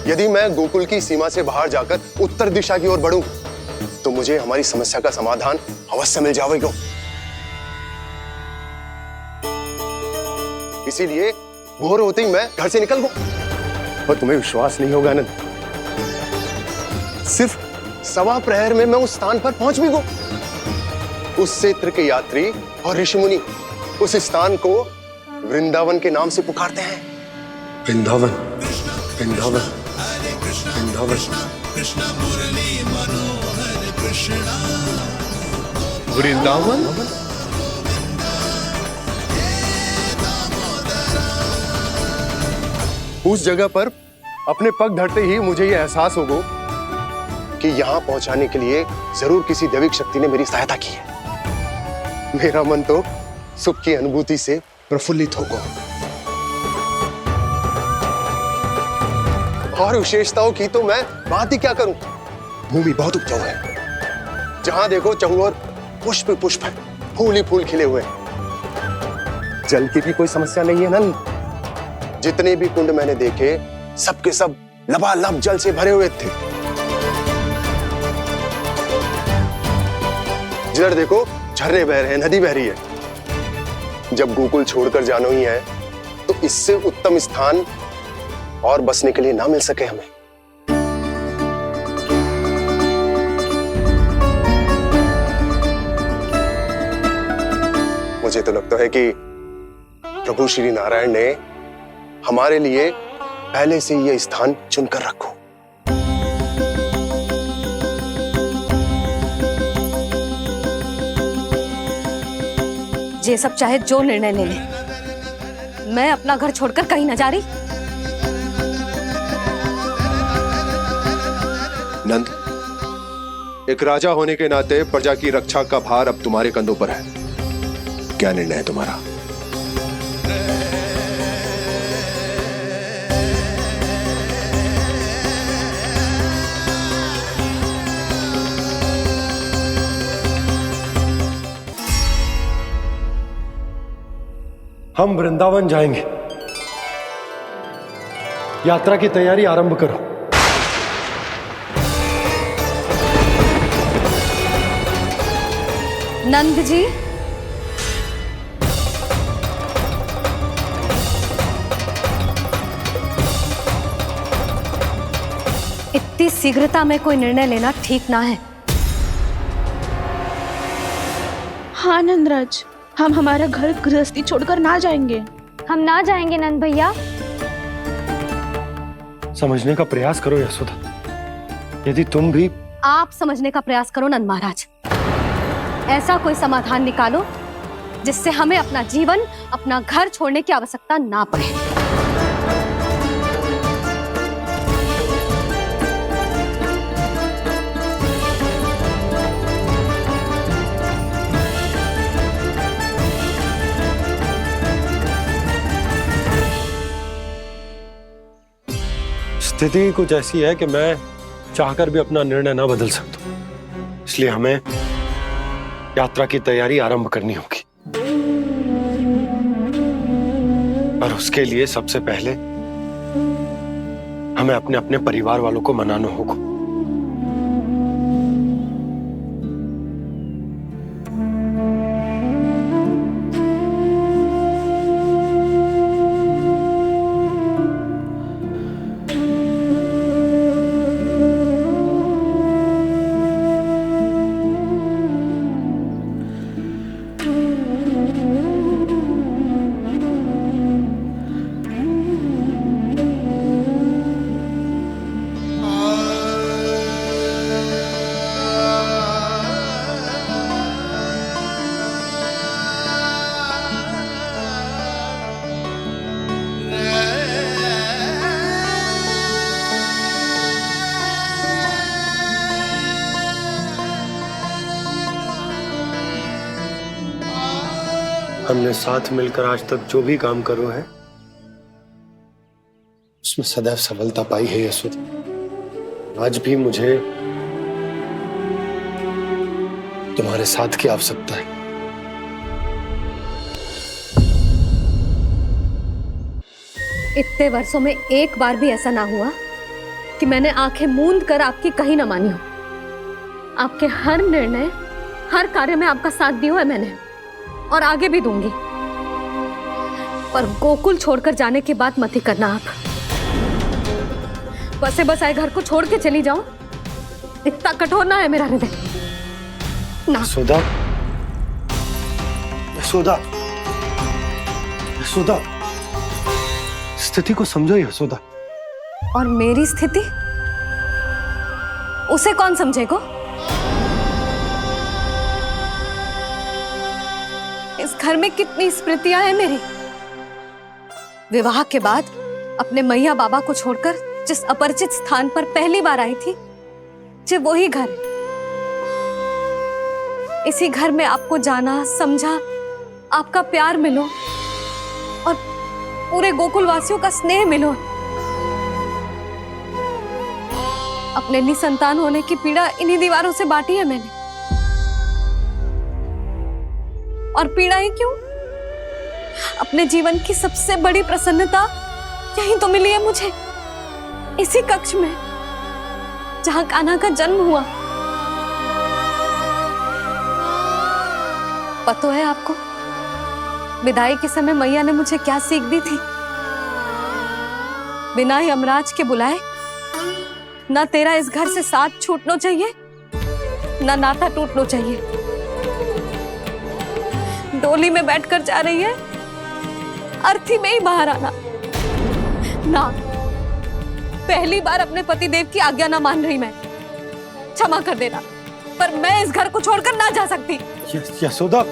यदि मैं गोकुल की सीमा से बाहर जाकर उत्तर दिशा की ओर बढ़ूं, तो मुझे हमारी समस्या का समाधान अवश्य मिल जाएगा। इसीलिए भोर होते ही मैं घर से निकल गया। और तुम्हें विश्वास नहीं होगा आनंद, सिर्फ 1.25 प्रहर में मैं उस स्थान पर पहुंच भी गया। उस क्षेत्र के यात्री और ऋषिमुनि उस स्थान को वृंदावन के नाम से पुकारते हैं। वृंदावन, वृंदावन, वृंदावन। वृंदावन? उस जगह पर अपने पग धरते ही मुझे यह एहसास होगा कि यहां पहुंचाने के लिए जरूर किसी दैविक शक्ति ने मेरी सहायता की है। मेरा मन तो सुख की अनुभूति से प्रफुल्लित होगा। और विशेषताओं की तो मैं बात ही क्या करूं। भूमि बहुत उपजाऊ है, जहां देखो चहुओर पुष्प पुष्प, फूल ही फूल खिले हुए। जल की भी कोई समस्या नहीं है नंद। जितने भी कुंड मैंने देखे, सबके सब लबालब जल से भरे हुए थे। जिधर देखो झरने बह रहे हैं, नदी बह रही है। जब गोकुल छोड़कर जाना ही है, तो इससे उत्तम स्थान और बसने के लिए ना मिल सके हमें। मुझे तो लगता है कि प्रभु श्री नारायण ने हमारे लिए पहले से यह स्थान चुनकर रखो। ये सब चाहे जो निर्णय ले ले, मैं अपना घर छोड़कर कहीं न जा रही। नंद, एक राजा होने के नाते प्रजा की रक्षा का भार अब तुम्हारे कंधों पर है। क्या निर्णय है तुम्हारा? हम वृंदावन जाएंगे। यात्रा की तैयारी आरंभ करो। नंद जी, इतनी शीघ्रता में कोई निर्णय लेना ठीक ना है। हाँ नंदराज, हम हमारा घर गृहस्थी छोड़कर ना जाएंगे। हम ना जाएंगे नंद भैया। समझने का प्रयास करो यशोदा। यदि तुम भी। आप समझने का प्रयास करो नंद महाराज। ऐसा कोई समाधान निकालो जिससे हमें अपना जीवन, अपना घर छोड़ने की आवश्यकता ना पड़े। स्थिति कुछ ऐसी है कि मैं चाहकर भी अपना निर्णय ना बदल सकता, इसलिए हमें यात्रा की तैयारी आरंभ करनी होगी। और उसके लिए सबसे पहले हमें अपने अपने परिवार वालों को मनाना होगा। हमने साथ मिलकर आज तक जो भी काम करो है, उसमें सदैव सफलता पाई है यशोदा। आज भी मुझे तुम्हारे साथ की आवश्यकता है। इतने वर्षों में एक बार भी ऐसा ना हुआ कि मैंने आंखें मूंद कर आपकी कहीं ना मानी हो। आपके हर निर्णय, हर कार्य में आपका साथ दिया है मैंने, और आगे भी दूंगी। पर गोकुल छोड़कर जाने की बात मत ही करना आप। बसे बसाए घर को छोड़ के चली जाऊं, इतना कठोर ना है मेरा हृदय ना। यशोदा, यशोदा, यशोदा, स्थिति को समझो यशोदा। और मेरी स्थिति उसे कौन समझेगा? इस घर में कितनी स्मृतियां हैं मेरी। विवाह के बाद अपने मैया बाबा को छोड़कर जिस अपरिचित स्थान पर पहली बार आई थी, जो वही घर है। इसी घर में आपको जाना, समझा, आपका प्यार मिलो और पूरे गोकुल वासियों का स्नेह मिलो। अपने निसंतान होने की पीड़ा इन्हीं दीवारों से बांटी है मैंने। और पीड़ा ही क्यों? अपने जीवन की सबसे बड़ी प्रसन्नता यहीं तो मिली है मुझे, इसी कक्ष में जहां कान्हा का जन्म हुआ। पता है आपको विदाई के समय मैया ने मुझे क्या सीख दी थी? बिना यमराज के बुलाए ना तेरा इस घर से साथ छूटना चाहिए, ना नाता टूटना चाहिए। डोली में बैठकर जा रही है, अर्थी में ही बाहर आना ना। पहली बार अपने पति देव की आज्ञा ना मान रही मैं, क्षमा कर देना, पर मैं इस घर को छोड़कर ना जा सकती। यशोदा,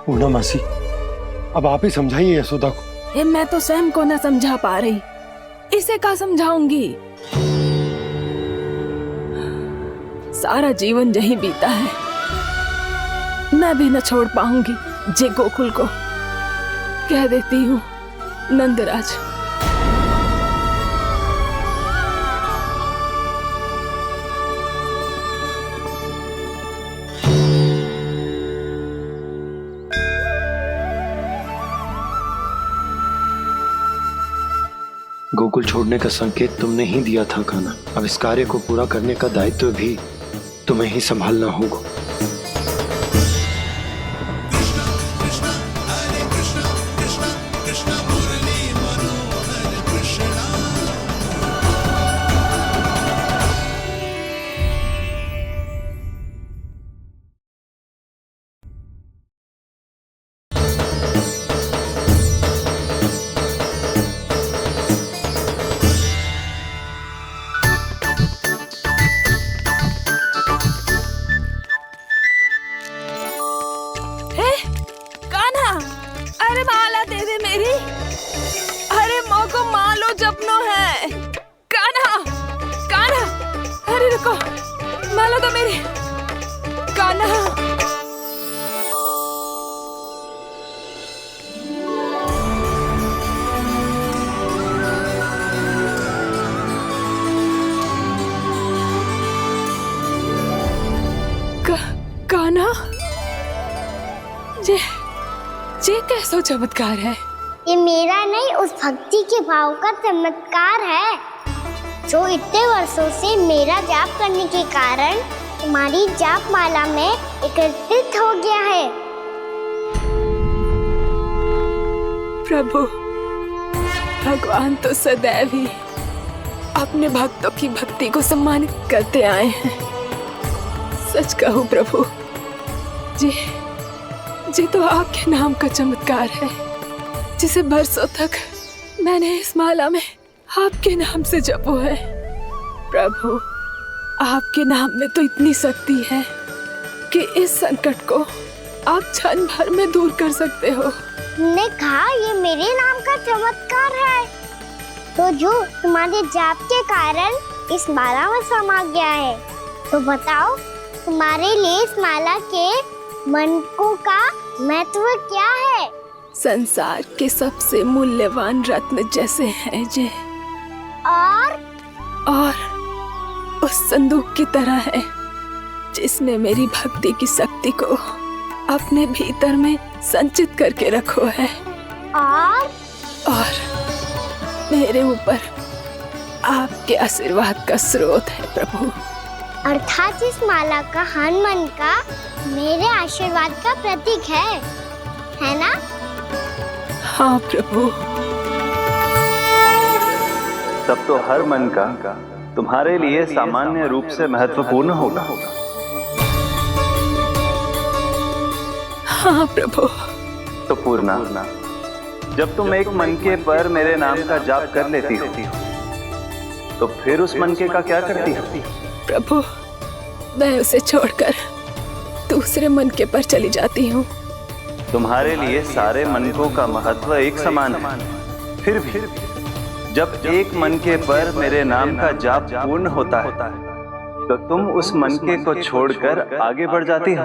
पूर्णा मासी, अब आप ही समझाइए यशोदा को। ये मैं तो स्वयं को न समझा पा रही, इसे क्या समझाऊंगी? सारा जीवन यही बीता है, मैं भी न छोड़ पाऊंगी। जे गोकुल को कह देती हूँ नंदराज। गोकुल छोड़ने का संकेत तुमने ही दिया था कान्हा। अब इस कार्य को पूरा करने का दायित्व भी तुम्हें ही संभालना होगा। माला तो मेरी कान्हा। कान्हा, ये कैसा चमत्कार है? ये मेरा नहीं, उस भक्ति के भाव का चमत्कार है जो इतने वर्षों से मेरा जाप करने के कारण तुम्हारी जाप माला में एकत्रित हो गया है। प्रभु, भगवान तो सदैव ही अपने भक्तों की भक्ति को सम्मानित करते आए हैं। सच कहूँ प्रभु, जी तो आपके नाम का चमत्कार है, जिसे बरसों तक मैंने इस माला में आपके नाम से जपो है। प्रभु, आपके नाम में तो इतनी शक्ति है कि इस संकट को आप क्षण भर में दूर कर सकते हो। तुमने कहा ये मेरे नाम का चमत्कार है, तो जो तुम्हारे जाप के कारण इस माला में समा गया है, तो बताओ तुम्हारे लिए इस माला के मनकों का महत्व क्या है? संसार के सबसे मूल्यवान रत्न जैसे हैं जे, और उस संदूक की तरह है जिसने मेरी भक्ति की शक्ति को अपने भीतर में संचित करके रखो है और मेरे ऊपर आपके आशीर्वाद का स्रोत है प्रभु। अर्थात इस माला का हनुमान का मेरे आशीर्वाद का प्रतीक है ना? हाँ प्रभु। तब तो हर मन का तुम्हारे लिए सामान्य रूप से महत्वपूर्ण होगा। हाँ प्रभु। तो पूर्णा, जब तुम एक मनके पर मेरे नाम का जाप कर लेती हो तो फिर उस मनके का क्या करती हो? प्रभु, मैं उसे छोड़कर दूसरे मनके पर चली जाती हूँ। तुम्हारे लिए सारे मनकों का महत्व एक समान है। फिर भी जब एक मनके पर मेरे नाम का जाप पूर्ण होता है तो तुम उस मनके को छोड़कर आगे बढ़ जाती हो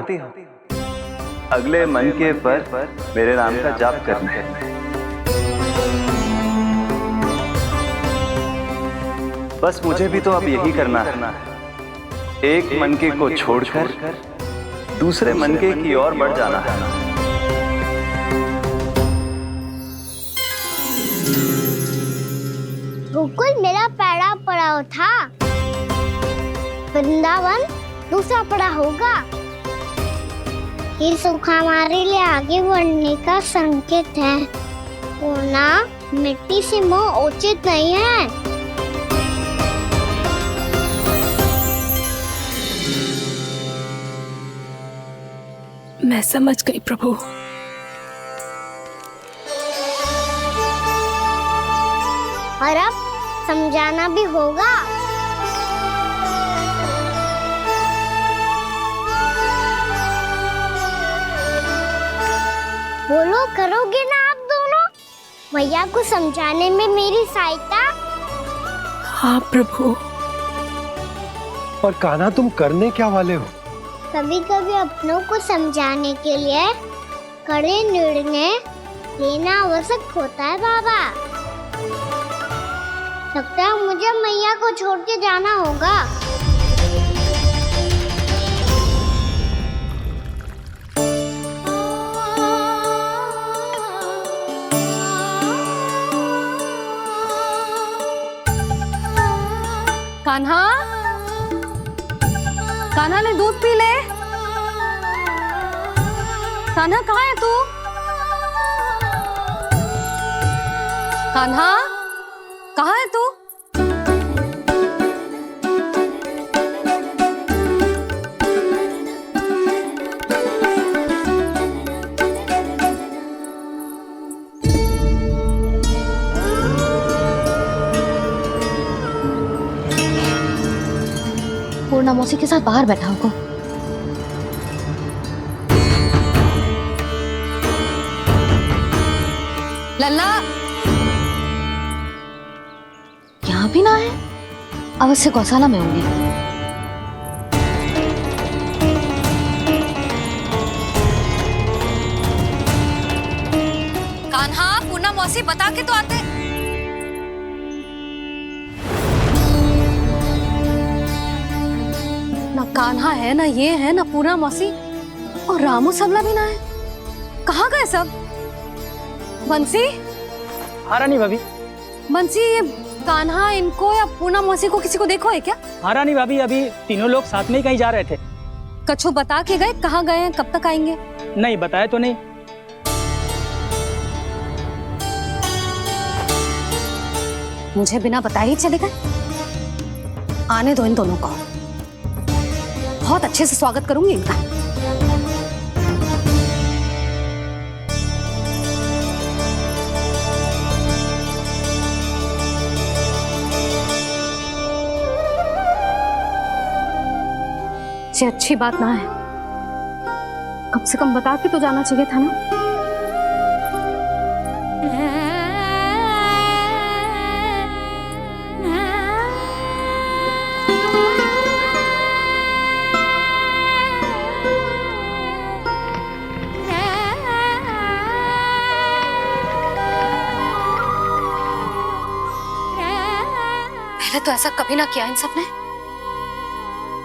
अगले मनके पर मेरे नाम का जाप करने। बस मुझे भी तो अब यही करना है, एक मनके को छोड़कर दूसरे मनके की ओर बढ़ जाना है। गोकुल मेरा पहला पड़ाव था, वृंदावन दूसरा पड़ा होगा। ये सुख हमारे लिए आगे बढ़ने का संकेत है। पूर्णा, मिट्टी से मोह उचित नहीं है। मैं समझ गई प्रभु। और अब समझाना भी होगा। बोलो, करोगे ना आप दोनों? भैया को समझाने में मेरी सहायता। हाँ प्रभु। और कान्हा, तुम करने क्या वाले हो? कभी कभी अपनों को समझाने के लिए कड़े निर्णय लेना आवश्यक होता है बाबा। लगता है मुझे मैया को छोड़ के जाना होगा। कान्हा, कान्हा ने दूध पी ले। कान्हा, कहाँ है तू? कान्हा, कहाँ है तू? पूर्णा मौसी के साथ बाहर बैठा होगा। लल्ला, यहाँ भी ना है। अवश्य गौशाला में होंगे। कान्हा, पूर्णा मौसी बता के तो आते। ना कान्हा है, ना ये है, ना पूर्णा मौसी, और रामू सबला भी ना है। कहाँ गए सब? बंसी? हाँ रानी भाभी। बंसी, ये कान्हा इनको या पूर्णा मौसी को किसी को देखो है क्या? हाँ रानी भाभी, अभी तीनों लोग साथ में ही कहीं जा रहे थे। कछु बता के गए कहाँ गए हैं, कब तक आएंगे? नहीं बताया तो नहीं। मुझे बिना बताए ही चले गए। आने दो इन दोनों को, बहुत अच्छे से स्वागत करूंगी इनका। ये अच्छी बात ना है, कम से कम बता के तो जाना चाहिए था ना। पहले तो ऐसा कभी ना किया इन सब ने,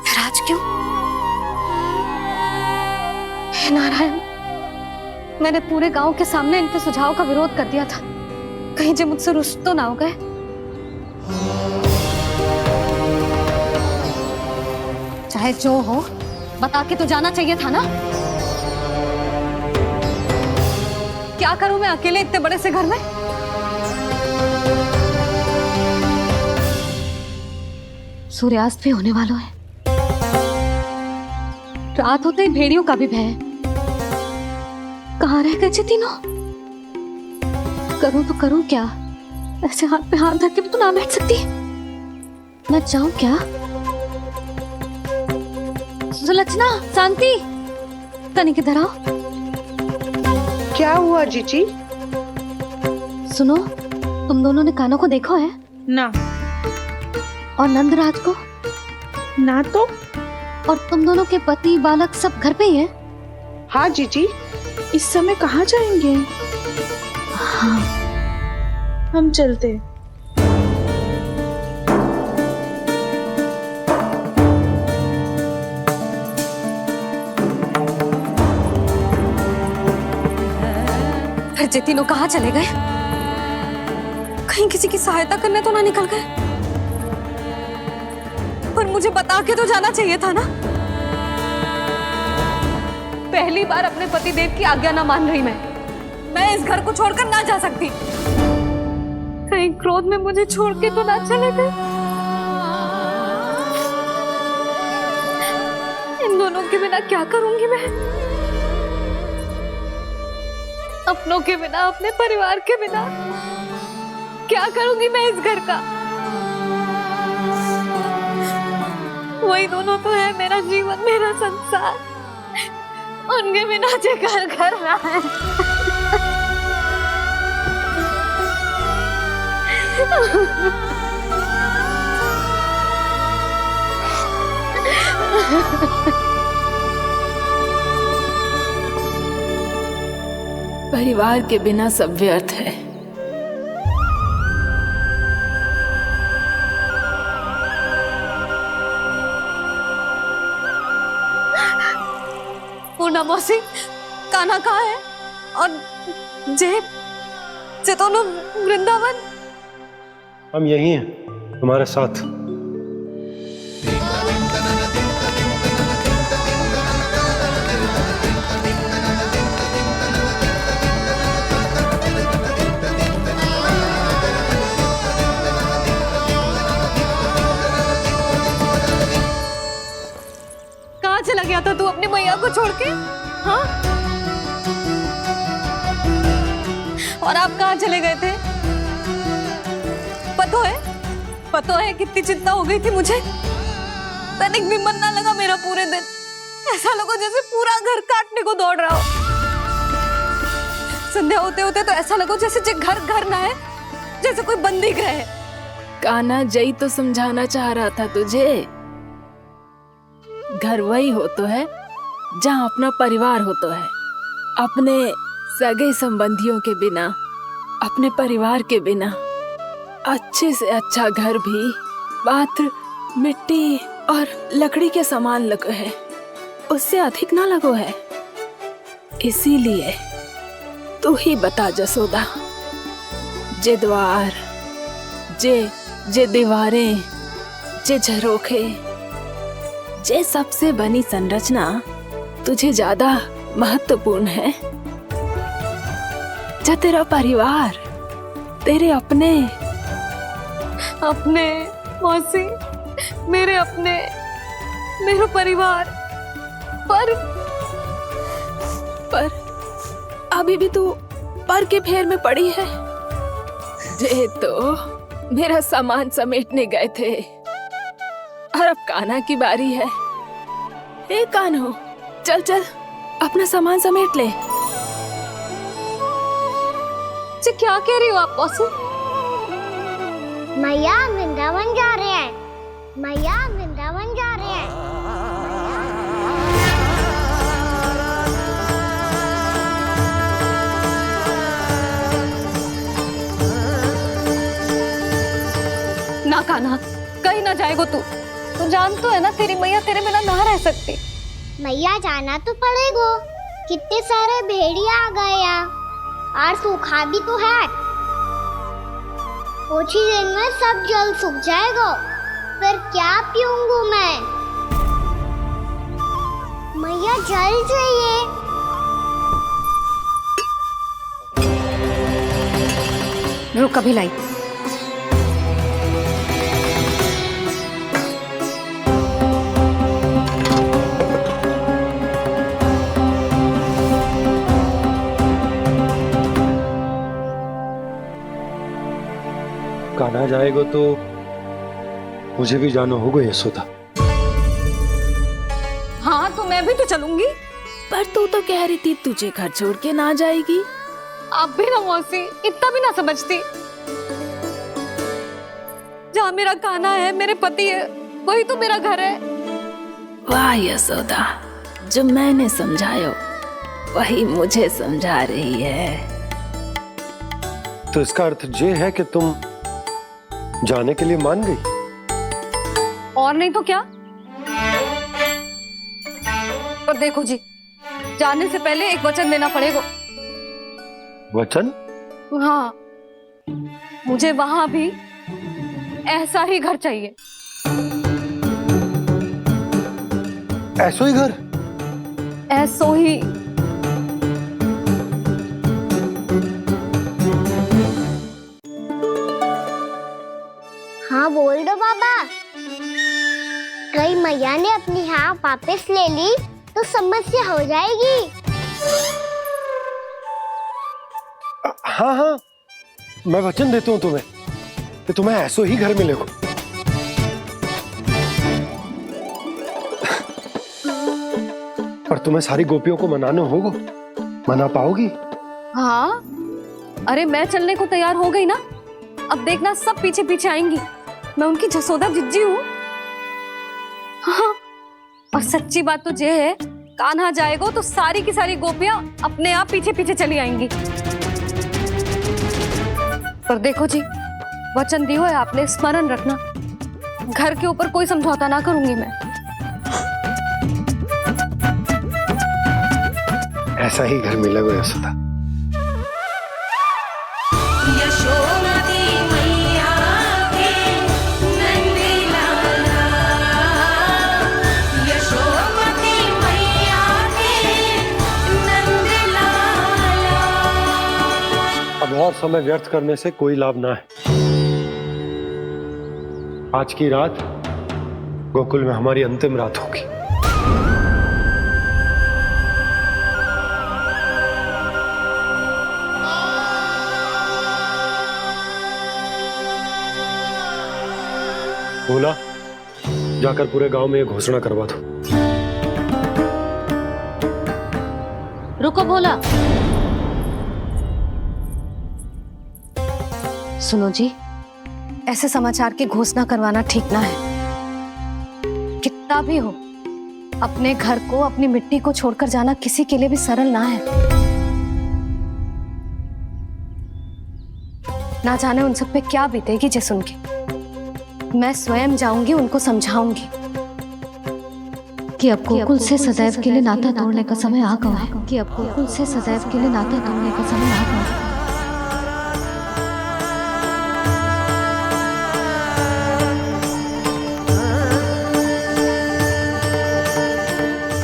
फिर आज क्यों? हे नारायण, मैंने पूरे गांव के सामने इनके सुझाव का विरोध कर दिया था। कहीं जे मुझसे रुष्ट तो ना हो गए। चाहे जो हो, बता के तो जाना चाहिए था ना। क्या करूं मैं अकेले इतने बड़े से घर में? सूर्यास्त भी होने वाला है। रात होते ही भेड़ियों का भी भय है। कहाँ रह गए जी तीनों? करूं तो करूं क्या? ऐसे हाथ पे हाथ धर के भी तो ना बैठ सकती। मैं जाऊं क्या? सुलक्षणा, शांति, तनिक इधर आओ। क्या हुआ जीजी? सुनो, तुम दोनों ने कानों को देखो है? ना। और नंदराज को? ना तो। और तुम दोनों के पति बालक सब घर पे ही है? हाँ जीजी, इस समय कहाँ जाएंगे? हाँ। हम चलते। फिर जे तीनों कहाँ चले गए? कहीं किसी की सहायता करने तो ना निकल गए? पर मुझे बता के तो जाना चाहिए था ना। पहली बार अपने पति देव की आज्ञा ना मान रही मैं इस घर को छोड़कर ना जा सकती। कहीं क्रोध में मुझे छोड़ के तो ना चले गए। इन दोनों के बिना क्या करूंगी मैं? अपनों के बिना, अपने परिवार के बिना क्या करूंगी मैं इस घर का? वही दोनों तो है मेरा जीवन, मेरा संसार। उनके बिना जे घर घर रहा है। परिवार के बिना सब व्यर्थ है। पूर्णा मौसी, कान्हा कहाँ है? और जे दोनों वृंदावन? हम यही हैं, तुम्हारे साथ। कहाँ चला गया था तू अपनी मैया को छोड़ के? हाँ? और आप कहाँ चले गए थे? पतो है कितनी चिंता हो गई थी मुझे। तनिक भी मन ना लगा मेरा पूरे दिन। ऐसा लगा जैसे पूरा घर काटने को दौड़ रहा हो। संध्या होते होते तो ऐसा लगा जैसे घर घर ना है, जैसे कोई बंदी गृह है। कान्हा, जय तो समझाना चाह रहा था तुझे। घर वही हो तो है जहाँ अपना परिवार हो तो है। अपने सगे संबंधियों के बिना, अपने परिवार के बिना अच्छे से अच्छा घर भी मात्र मिट्टी और लकड़ी के समान लगो है, उससे अधिक ना लगो है। इसीलिए तू ही बता जसोदा, जे द्वार, जे दीवारें, जे झरोखे, जे सबसे बनी संरचना तुझे ज्यादा महत्वपूर्ण है? जा तेरा परिवार, तेरे अपने मौसी, मेरा परिवार। पर अभी भी तू पर के फेर में पड़ी है। जे तो मेरा सामान समेटने गए थे और अब कान्हा की बारी है। ए कान्हो, चल चल अपना सामान समेट ले। क्या कह रही हो आप मौसी? मैया वृंदावन जा रहे हैं। मैया वृंदावन जा रहे हैं। ना कान्हा, कहीं ना जाएगो तू। तू जान तो है ना तेरी मैया तेरे बिना ना रह सकती। मैया जाना तो पड़ेगा। कितने सारे भेड़िया आ गए यहाँ, और सूखा भी तो है। कुछ ही दिन में सब जल सूख जाएगा, फिर क्या पीऊंगी मैं? मैया जल चाहिए। रुक अभी लाई। कान्हा जाएगा तो मुझे भी जाना होगा यशोदा। हाँ तो मैं भी तो चलूंगी। पर तू तो कह रही थी तुझे घर छोड़ के ना जाएगी। आप भी ना मौसी, इतना भी ना समझती। जहाँ मेरा कान्हा है, मेरे पति है, वही तो मेरा घर है। वाह यशोदा, जो मैंने समझायो वही मुझे समझा रही है। तो इसका अर्थ ये है कि तुम जाने के लिए मान गई? और नहीं तो क्या। पर देखो जी, जाने से पहले एक वचन देना पड़ेगा। वचन? हाँ, मुझे वहां भी ऐसा ही घर चाहिए। ऐसो ही घर? ऐसो ही। हाँ बोल दो बाबा। कहीं मैया ने अपनी हाँ वापस ले ली तो समस्या हो जाएगी। हाँ हाँ, मैं वचन देता हूँ तुम्हें कि तुम्हें ऐसो ही घर मिलेगा। पर तुम्हें सारी गोपियों को मनाना होगा। मना पाओगी? हाँ, अरे मैं चलने को तैयार हो गई ना। अब देखना सब पीछे पीछे आएंगी। मैं उनकी जसोदा जिज्जी हूँ। हाँ, और सच्ची बात तो ये है, कान्हा जाएगा तो सारी की सारी गोपियां अपने आप पीछे पीछे चली आएंगी। पर देखो जी, वचन दिया है आपने, स्मरण रखना। घर के ऊपर कोई समझौता ना करूंगी मैं। ऐसा ही घर मिलेगा यशोदा। अब और समय व्यर्थ करने से कोई लाभ ना है। आज की रात गोकुल में हमारी अंतिम रात होगी। बोला, जाकर पूरे गांव में ये घोषणा करवा दो। रुको भोला। सुनो जी, ऐसे समाचार की घोषणा करवाना ठीक ना है। कितना भी हो, अपने घर को, अपनी मिट्टी को छोड़कर जाना किसी के लिए भी सरल ना है। ना जाने उन सब पे क्या बीतेगी जे सुन के। मैं स्वयं जाऊंगी, उनको समझाऊंगी कि अब गोकुल से सदैव के लिए नाता तोड़ने का समय आ गया है। कि अब गोकुल से सदैव के लिए नाता तोड़ने का समय आ गया है।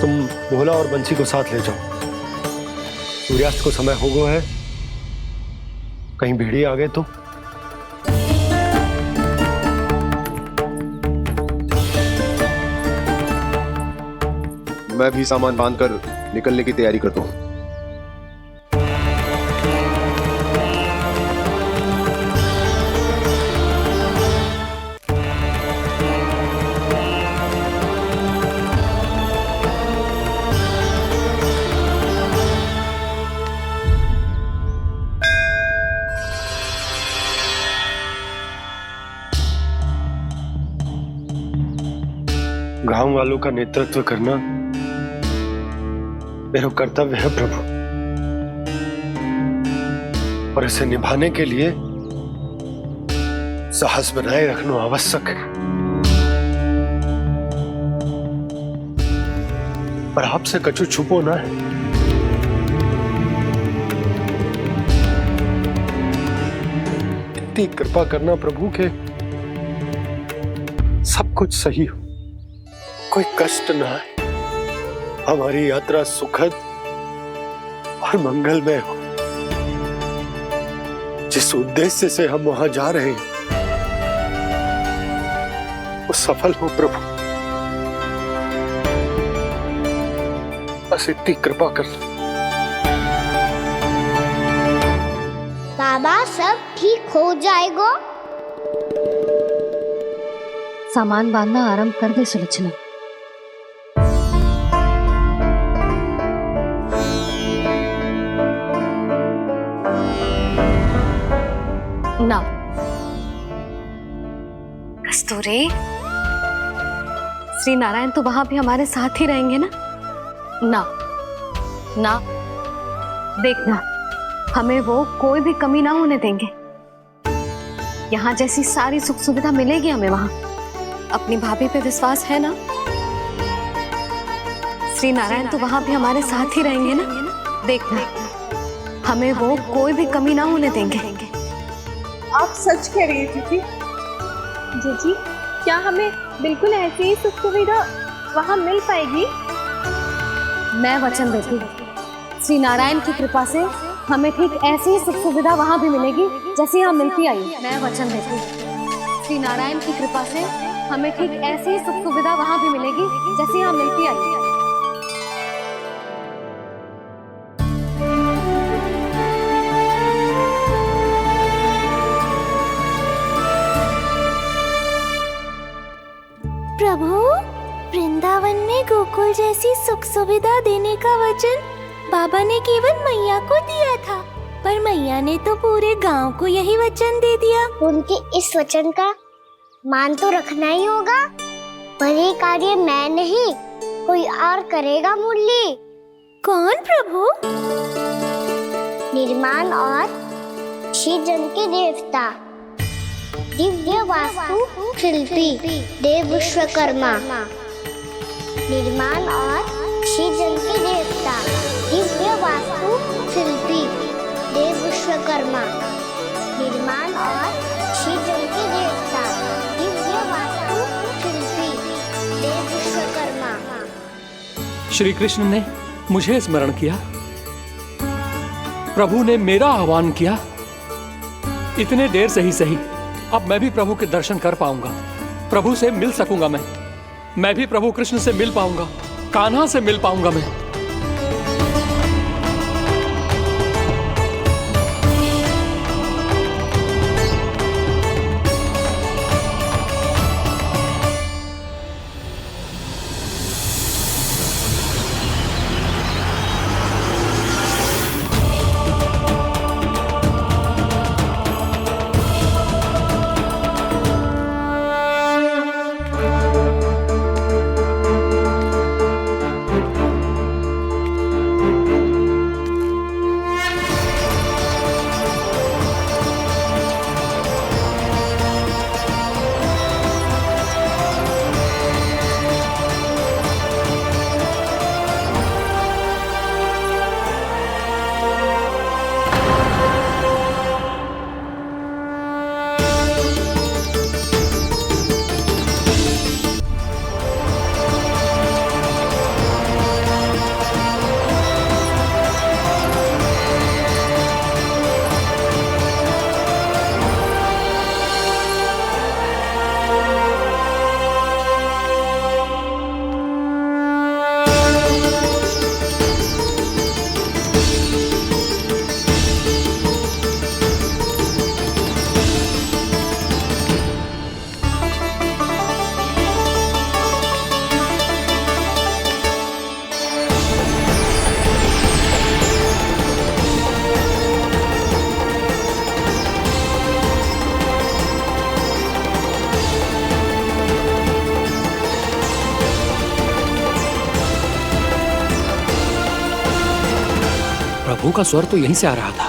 तुम भोला और बंसी को साथ ले जाओ। सूर्यास्त को समय हो गया है, कहीं भेड़िए आ गए तो। मैं भी सामान बांधकर निकलने की तैयारी करता हूँ। गांव वालों का नेतृत्व करना मेरा कर्तव्य है प्रभु, और इसे निभाने के लिए साहस बनाए रखना आवश्यक है। पर आपसे कछु छुपो ना है। इतनी कृपा करना प्रभु के सब कुछ सही हो, कोई कष्ट ना आए, हमारी यात्रा सुखद और मंगलमय हो। जिस उद्देश्य से हम वहां जा रहे हैं वो सफल हो प्रभु, बस इतनी कृपा कर लो। बाबा सब ठीक हो जाएगा। सामान बांधना आरंभ कर दे सुलोचना। ना कस्तूरी, श्री नारायण तो वहां भी हमारे साथ ही रहेंगे ना? ना ना, देखना हमें वो कोई भी कमी ना होने देंगे। यहाँ जैसी सारी सुख सुविधा मिलेगी हमें वहां। अपनी भाभी पे विश्वास है ना? श्री नारायण तो वहां भी हमारे साथ ही रहेंगे ना? देखना हमें वो कोई भी कमी ना होने देंगे। आप सच कह रही है जीजी। जीजी, क्या हमें बिल्कुल ऐसी ही सुख सुविधा वहाँ मिल पाएगी? मैं वचन देती हूँ, श्री नारायण की कृपा से हमें ठीक ऐसी ही सुख सुविधा वहाँ भी मिलेगी जैसी यहाँ मिलती आई। मैं वचन देती हूँ, श्री नारायण की कृपा से हमें ठीक ऐसी ही सुख सुविधा वहाँ भी मिलेगी जैसी यहाँ मिलती आई। प्रभु, वृंदावन में गोकुल जैसी सुख सुविधा देने का वचन बाबा ने केवल मैया को दिया था, पर मैया ने तो पूरे गांव को यही वचन दे दिया। उनके इस वचन का मान तो रखना ही होगा, पर ये कार्य मैं नहीं कोई और करेगा। मुरली कौन प्रभु? निर्माण और श्रीजन के देवता, दिव्य वास्तु शिल्पी देव विश्वकर्मा। निर्माण और श्रीजन के देवता, दिव्य वास्तु शिल्पी देव विश्वकर्मा। निर्माण और श्रीजन के देवता, दिव्य वास्तु शिल्पी देव विश्वकर्मा। श्री कृष्ण ने मुझे स्मरण किया, प्रभु ने मेरा आह्वान किया। इतने देर से ही सही, अब मैं भी प्रभु के दर्शन कर पाऊंगा, प्रभु से मिल सकूंगा। मैं भी प्रभु कृष्ण से मिल पाऊंगा, कान्हा से मिल पाऊंगा मैं। प्रभु का स्वर तो यहीं से आ रहा था,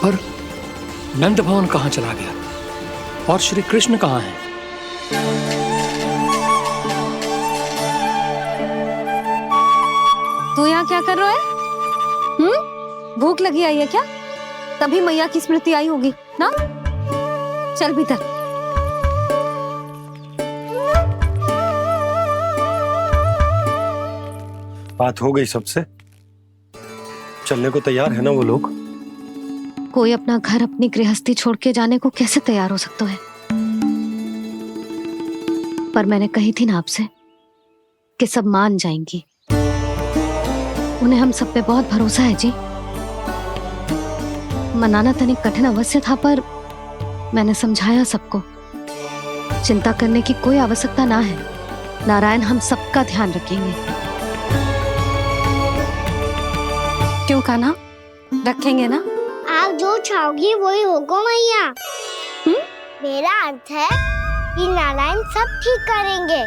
पर नंद भवन कहां चला गया और श्री कृष्ण कहां हैं? तू यहाँ क्या कर रहा है? भूख लगी आई है क्या? तभी मैया की स्मृति आई होगी। ना? चल भीतर। बात हो गई सबसे? चलने को तैयार है ना वो लोग? कोई अपना घर, अपनी गृहस्थी छोड़ के जाने को कैसे तैयार हो सकता है? पर मैंने कही थी ना आपसे कि सब मान जाएंगी। उन्हें हम सब पे बहुत भरोसा है जी। मनाना तनिक कठिन अवश्य था, पर मैंने समझाया सबको। चिंता करने की कोई आवश्यकता ना है। नारायण हम सबका ध्यान रखेंगे। क्यों कान्हा, रखेंगे ना? आप जो चाहोगी वही होगा मैया। मेरा अर्थ है कि नारायण सब ठीक करेंगे।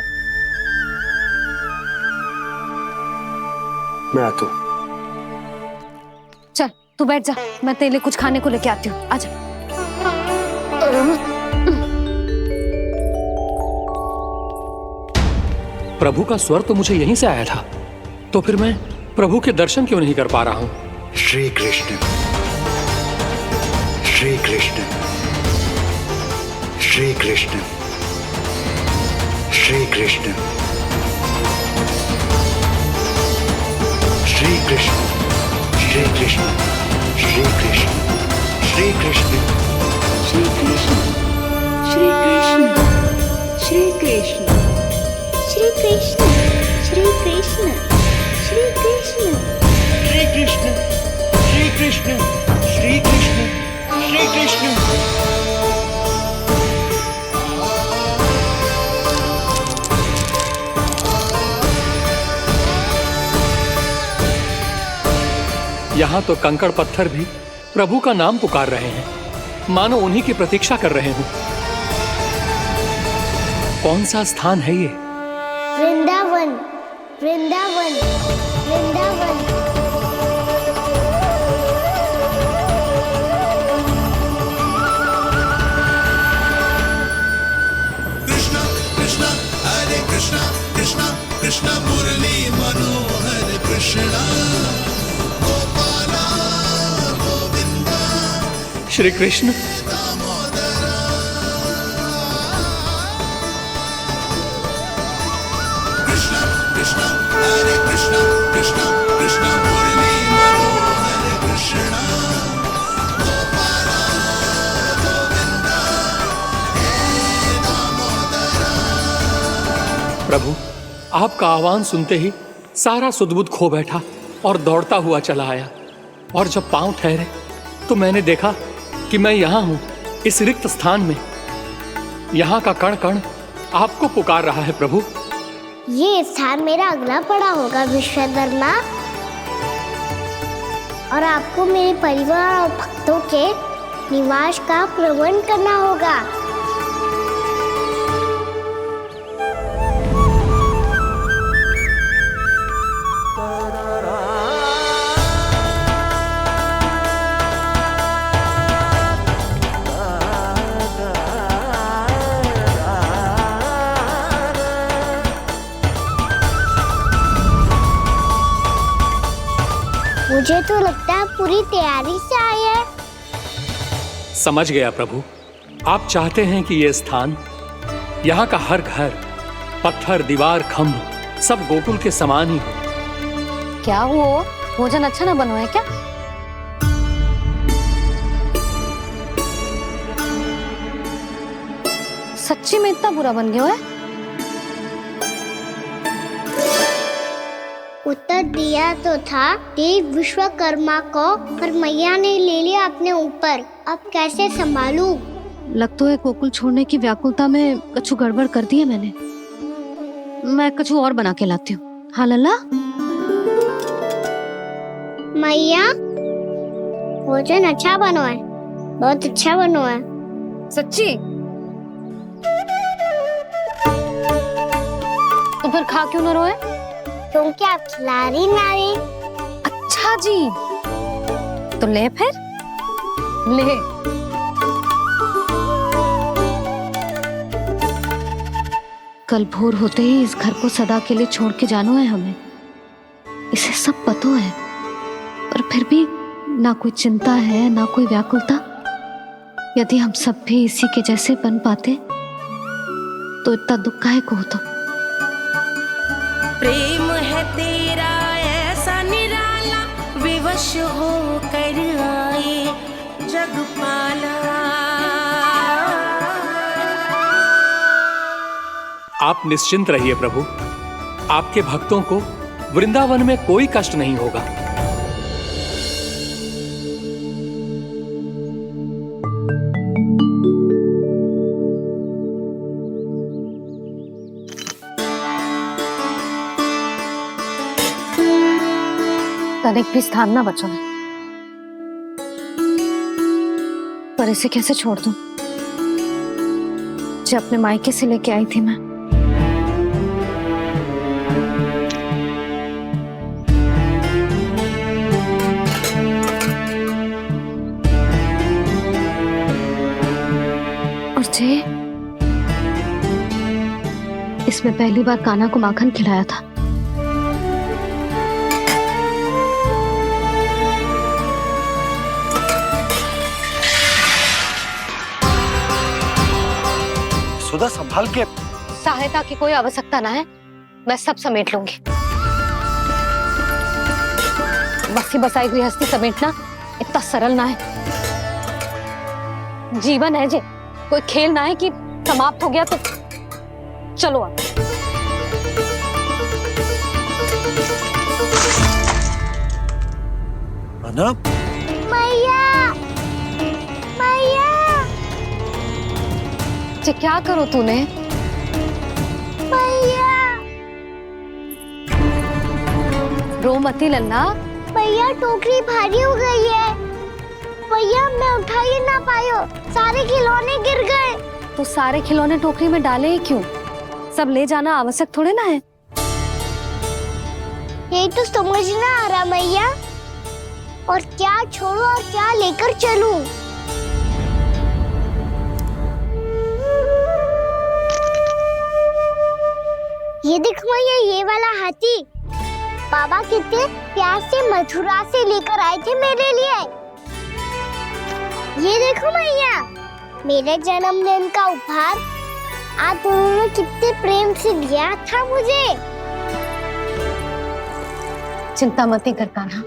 मैं आता हूं। चल तू बैठ जा, मैं तेरे लिए कुछ खाने को लेके आती हूँ। आजा। प्रभु का स्वर तो मुझे यहीं से आया था, तो फिर मैं प्रभु के दर्शन क्यों नहीं कर पा रहा हूँ? श्री कृष्ण, श्री कृष्ण, श्री कृष्ण, श्री कृष्ण, श्री कृष्ण, श्री कृष्ण, श्री कृष्ण, श्री कृष्ण, श्री कृष्ण, श्री कृष्ण, श्री कृष्ण, श्री कृष्ण, श्री कृष्ण, श्री कृष्ण, श्री कृष्ण, श्री कृष्ण, श्री कृष्ण, श्री कृष्ण। यहाँ तो कंकड़ पत्थर भी प्रभु का नाम पुकार रहे हैं, मानो उन्हीं की प्रतीक्षा कर रहे हों। कौन सा स्थान है ये? वृंदावन, वृंदावन, वृंदावन। कृष्णा कृष्णा हरे कृष्णा, कृष्णा कृष्णा मुरली मनोहर कृष्णा, गोपाला गोविंदा, श्री कृष्ण। कृष्णा कृष्णा हरे कृष्णा, कृष्णा कृष्णा मुरली मनोहर कृष्णा, गोपाला गोविंदा, हे दामोदरा। प्रभु, आपका आह्वान सुनते ही सारा सुध-बुध खो बैठा और दौड़ता हुआ चला आया। और जब पांव ठहरे तो मैंने देखा कि मैं यहाँ हूँ, इस रिक्त स्थान में। यहाँ का कण कण आपको पुकार रहा है प्रभु। ये स्थान मेरा अगला पड़ा होगा विश्वकर्मा, और आपको मेरे परिवार और भक्तों के निवास का प्रबंध करना होगा। मुझे तो लगता है पूरी तैयारी से आए हैं। समझ गया प्रभु, आप चाहते हैं कि ये स्थान, यहाँ का हर घर, पत्थर, दीवार, खम्भ सब गोकुल के समान ही हो। क्या हुआ? भोजन अच्छा ना बनो है क्या? सच्ची में इतना बुरा बन गया है? उत्तर दिया तो था देव विश्वकर्मा को, पर मैया ने ले लिया अपने ऊपर। अब कैसे संभालूं? लग तो है गोकुल छोड़ने की व्याकुलता में कछु गड़बड़ कर दी है मैंने। मैं कछु और बना के लाती हूँ। हाँ लल्ला? मैया, भोजन अच्छा बनो है, बहुत अच्छा बनो है। सच्ची? तो फिर खा क्यों न रोए? क्योंकि आप खिला रही नारी। अच्छा जी, तो ले फिर ले। कल भोर होते ही इस घर को सदा के लिए छोड़ के जाना है हमें। इसे सब पता है, पर फिर भी ना कोई चिंता है ना कोई व्याकुलता। यदि हम सब भी इसी के जैसे बन पाते तो इतना दुख काहे को होता। प्रेम है तेरा ऐसा निराला, विवश हो कर आए जग पाला। आप निश्चिंत रहिए प्रभु, आपके भक्तों को वृंदावन में कोई कष्ट नहीं होगा। तनिक भी स्थान ना बचो है, पर इसे कैसे छोड़ दूं जो अपने मायके से लेके आई थी मैं। और जे इसमें पहली बार कान्हा को माखन खिलाया था। सुधा संभाल के। सहायता की कोई आवश्यकता ना है, मैं सब समेट लूंगी। बसी बसाई हुई हस्ती समेटना इतना सरल ना है। जीवन है जे, कोई खेल ना है कि समाप्त हो गया तो चलो अब। अना मैया, मैया, जे क्या करो तूने? मैया, रो मती लल्ला। भैया टोकरी भारी हो गई है। भैया मैं उठा ही ना पायो, सारे खिलौने गिर गए। तो सारे खिलौने टोकरी में डाले ही क्यों? सब ले जाना आवश्यक थोड़े ना है। यही तो समझ ना आ रहा मैया, और क्या छोड़ू और क्या लेकर चलूं? ये देख मैया, ये वाला हाथी बाबा कितने प्यार से मथुरा से लेकर आए थे मेरे लिए। ये देखो मैया, मेरे जन्मदिन का उपहार आप उन्होंने कितने प्रेम से दिया था मुझे। चिंता मत कर कान्हा,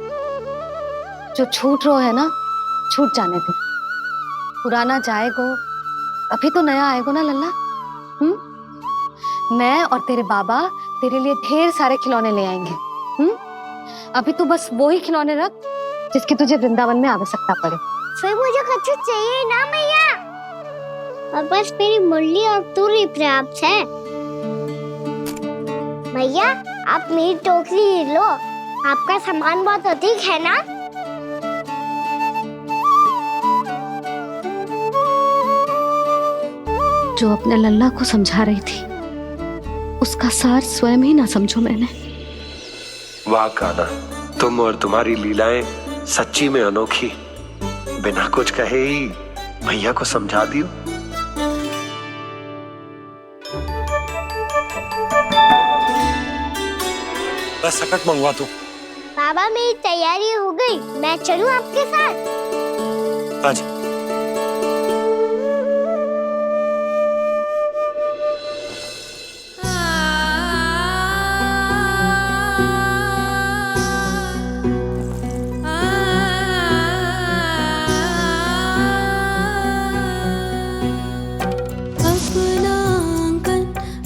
जो छूट रो है ना छूट जाने दे। पुराना जाएगो, अभी तो नया आएगो ना लल्ला। मैं और तेरे बाबा तेरे लिए ढेर सारे खिलौने ले आएंगे। अभी तू बस वो ही खिलौने रख जिसकी तुझे वृंदावन में आवश्यकता पड़े। फिर मुझे कुछ चाहिए ना मैया, और बस मेरी मुरली और तुरी पर्याप्त है। भैया आप मेरी टोकरी लो, आपका सामान बहुत अधिक है ना। जो अपने लल्ला को समझा रही थी उसका सार स्वयं ही ना समझो मैंने। वाह कान्हा, तुम और तुम्हारी लीलाएं सच्ची में अनोखी। बिना कुछ कहे ही भैया को समझा दियो। बस सकट मंगवा तू। बाबा मेरी तैयारी हो गई, मैं चलूं आपके साथ? आजा।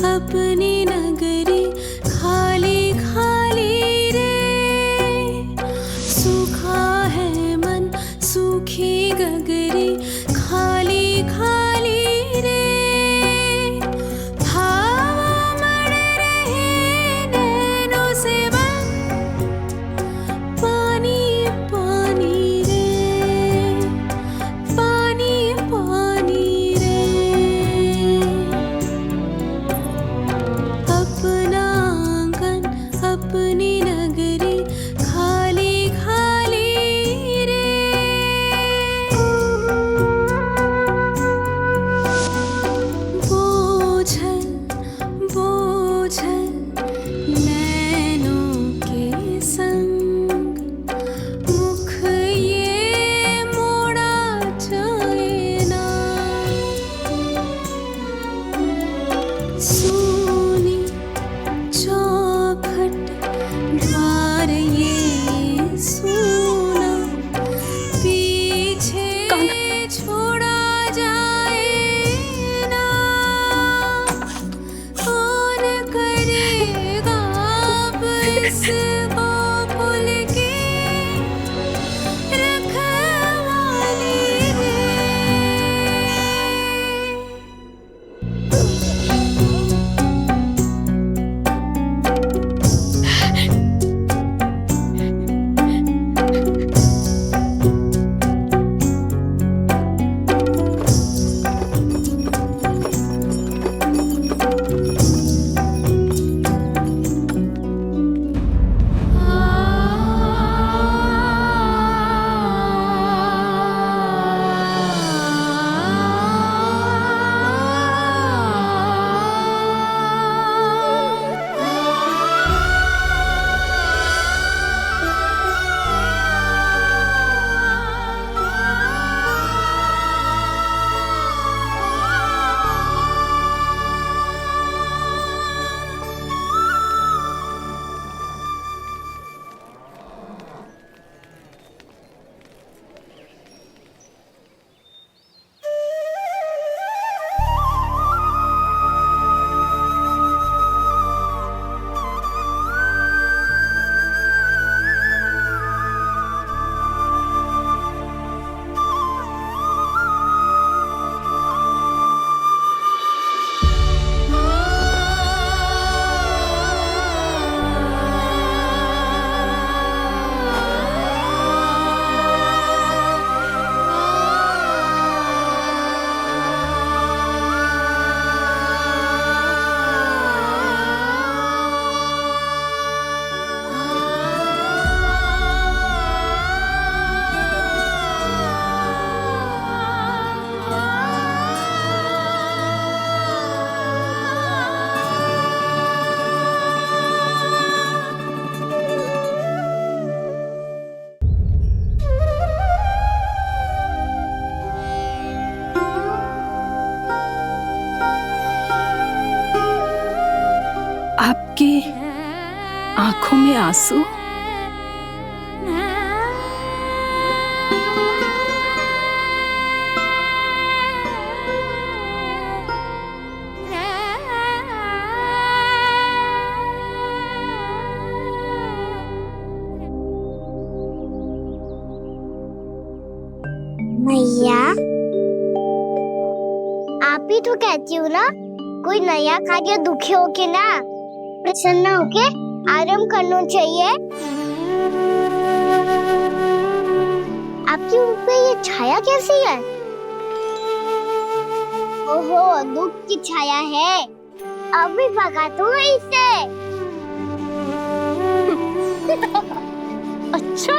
अपनी नगरी खाली खाली रे, सूखा है मन सूखी गगरी। में आंसू? मैया, आप ही तो कहती हो ना, कोई नया कार्य दुखी होके ना प्रसन्न होके आराम करना चाहिए। आपकी मुंह पे ये छाया कैसी है? ओहो, दुख की छाया है। अभी भगा दूं इसे। अच्छा।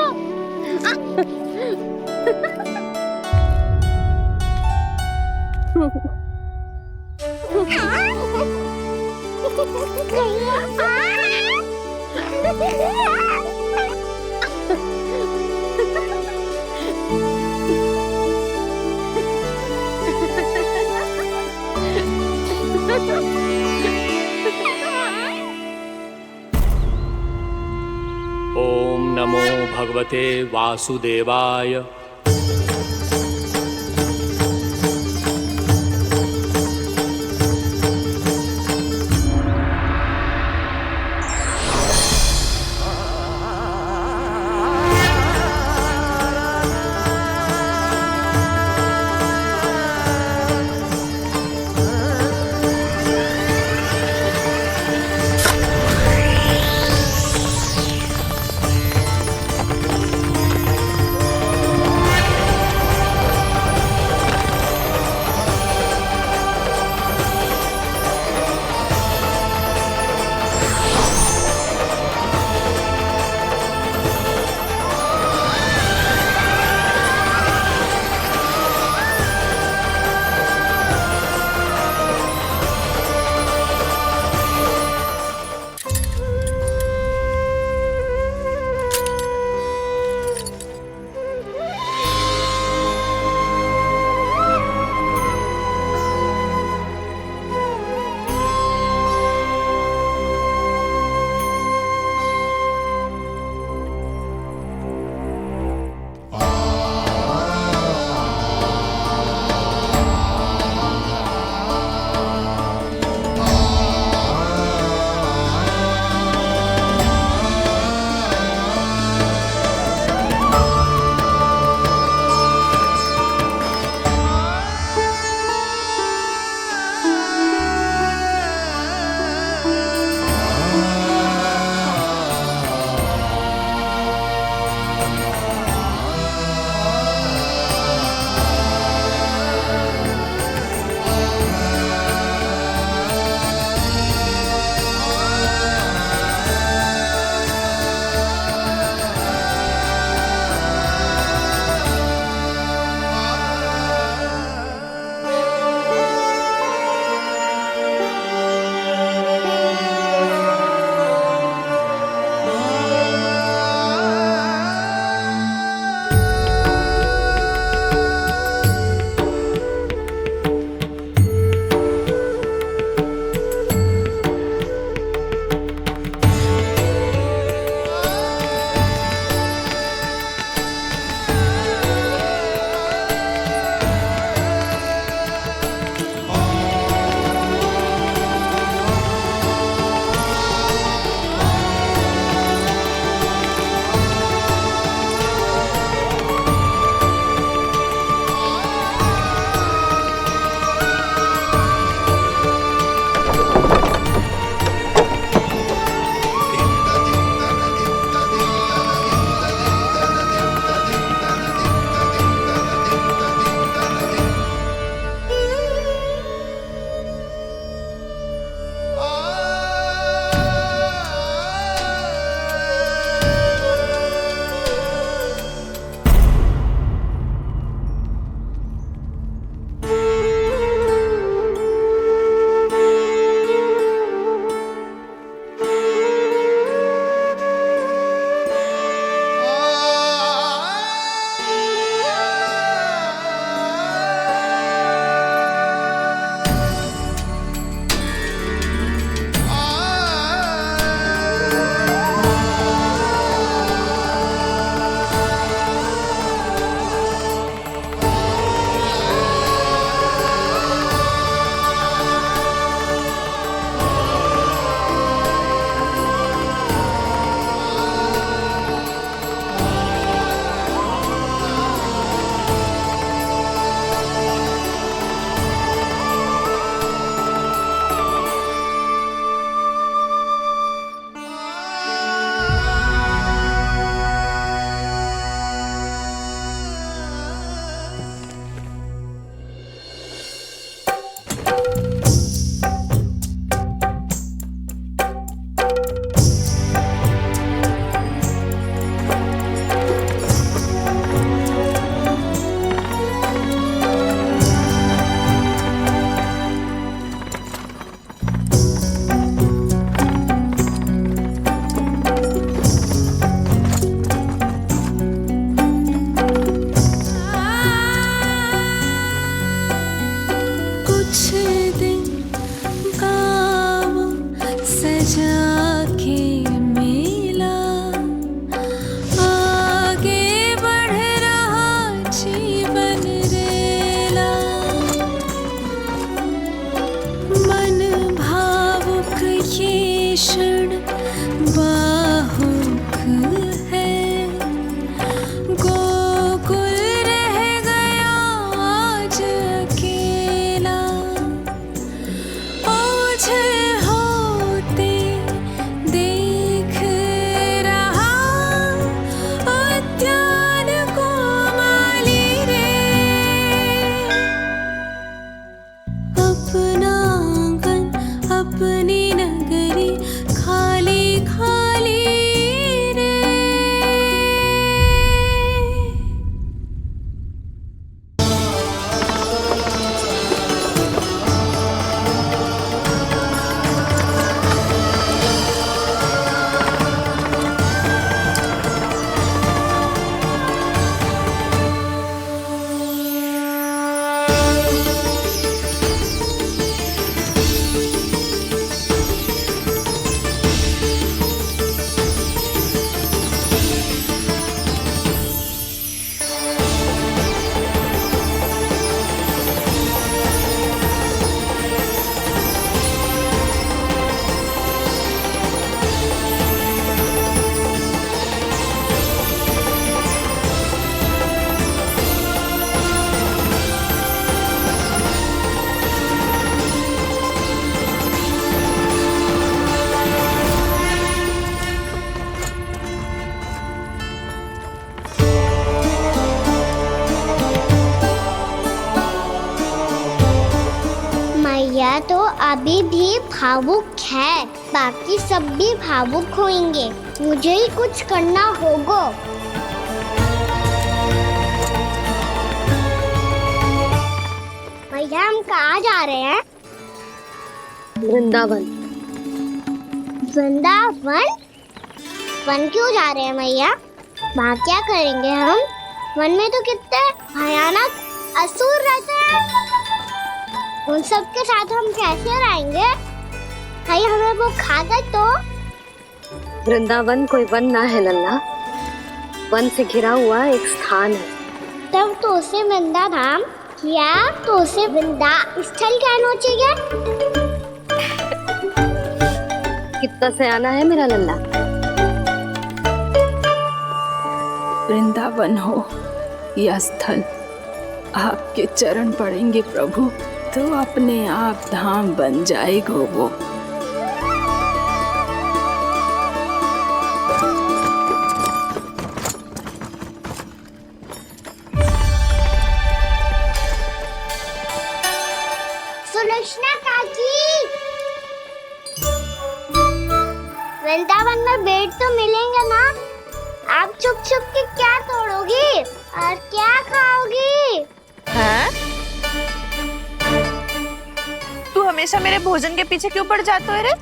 ओम नमो भगवते वासुदेवाय। मैया तो अभी भी भावुक है, बाकी सब भी भावुक होंगे। मुझे ही कुछ करना होगा। भैया हम कहाँ जा रहे हैं? वृंदावन। वृंदावन? वन क्यों जा रहे हैं भैया? वहाँ क्या करेंगे हम? वन में तो कितने भयानक असुर रहते हैं। उन सब के साथ हम कैसे रहेंगे? कहीं हमें वो खा गए तो? वृंदावन कोई वन ना है लल्ला, वन से घिरा हुआ एक स्थान है। तब तो उसे वृंदा धाम या तो उसे वृंदा स्थल कहना चाहिए। कितना सयाना है मेरा लल्ला। वृंदावन हो या स्थल, आपके चरण पड़ेंगे प्रभु तो अपने आप धाम बन जाएगा वो। सुलक्षणा काकी, वृंदावन में बेट तो मिलेंगे ना? आप छुप छुप के क्या तोड़ोगी और क्या खाओगी? हाँ? तू हमेशा मेरे भोजन के पीछे क्यों पड़ जाते हो रे?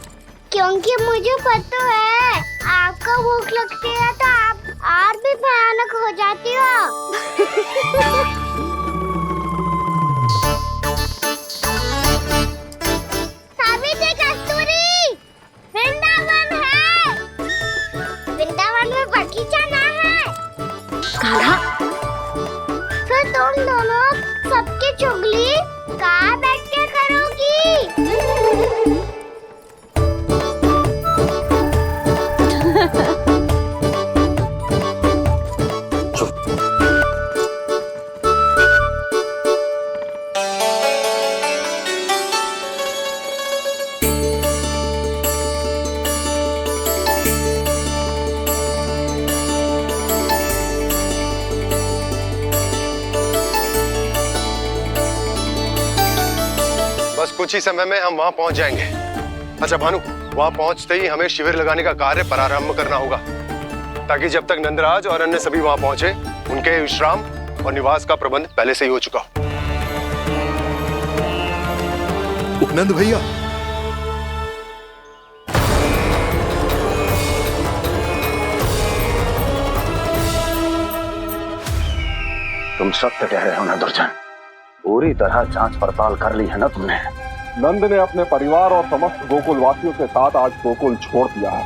क्योंकि मुझे पता है आपको भूख लगती है तो आप और भी भयानक हो जाती हो। सावित्री, कस्तूरी, वृंदावन है। वृंदावन में बगीचा ना है। कान्हा, फिर तुम दोनों सबकी चुगली कहाँ बैठ के करोगी? बस कुछ ही समय में हम वहां पहुंच जाएंगे। अच्छा भानु, वहां पहुंचते ही हमें शिविर लगाने का कार्य प्रारंभ करना होगा, ताकि जब तक नंदराज और अन्य सभी वहां पहुंचे उनके विश्राम और निवास का प्रबंध पहले से ही हो चुका हो। उपनंद भैया, तुम सत्य कह रहे हो ना दुर्जन? पूरी तरह जांच पड़ताल कर ली है ना तुमने? नंद ने अपने परिवार और समस्त गोकुल वासियों के साथ आज गोकुल छोड़ दिया है।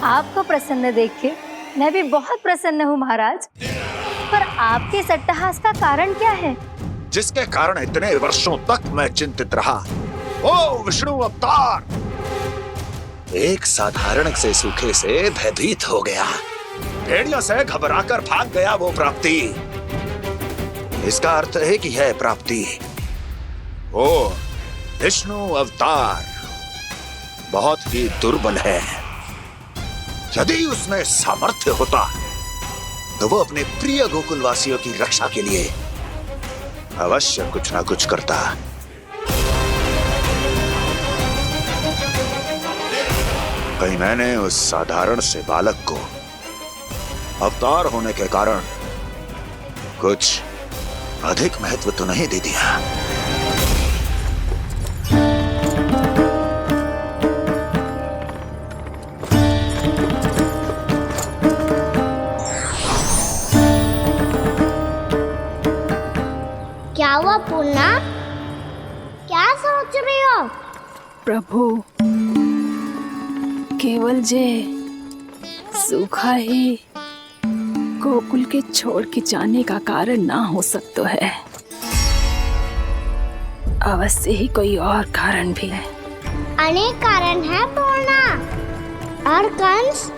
आपको प्रसन्न देख के मैं भी बहुत प्रसन्न हूँ महाराज, पर आपके इस अट्टहास का कारण क्या है? जिसके कारण इतने वर्षों तक मैं चिंतित रहा, ओ विष्णु अवतार, एक साधारण से सूखे से भयभीत हो गया, भेड़ियों से घबराकर भाग गया वो प्राप्ति। इसका अर्थ है कि यह प्राप्ति ओ विष्णु अवतार बहुत ही दुर्बल है। यदि उसमें सामर्थ्य होता तो वो अपने प्रिय गोकुलवासियों की रक्षा के लिए अवश्य कुछ ना कुछ करता। कहीं मैंने उस साधारण से बालक को अवतार होने के कारण कुछ अधिक महत्व तो नहीं दे दिया। क्या हुआ पूर्णा? क्या सोच रही हो? प्रभु, केवल जे सूखा ही गोकुल के छोड़ के जाने का कारण ना हो सकता है, अवश्य ही कोई और कारण भी है। अनेक कारण है पूर्णा, और कंस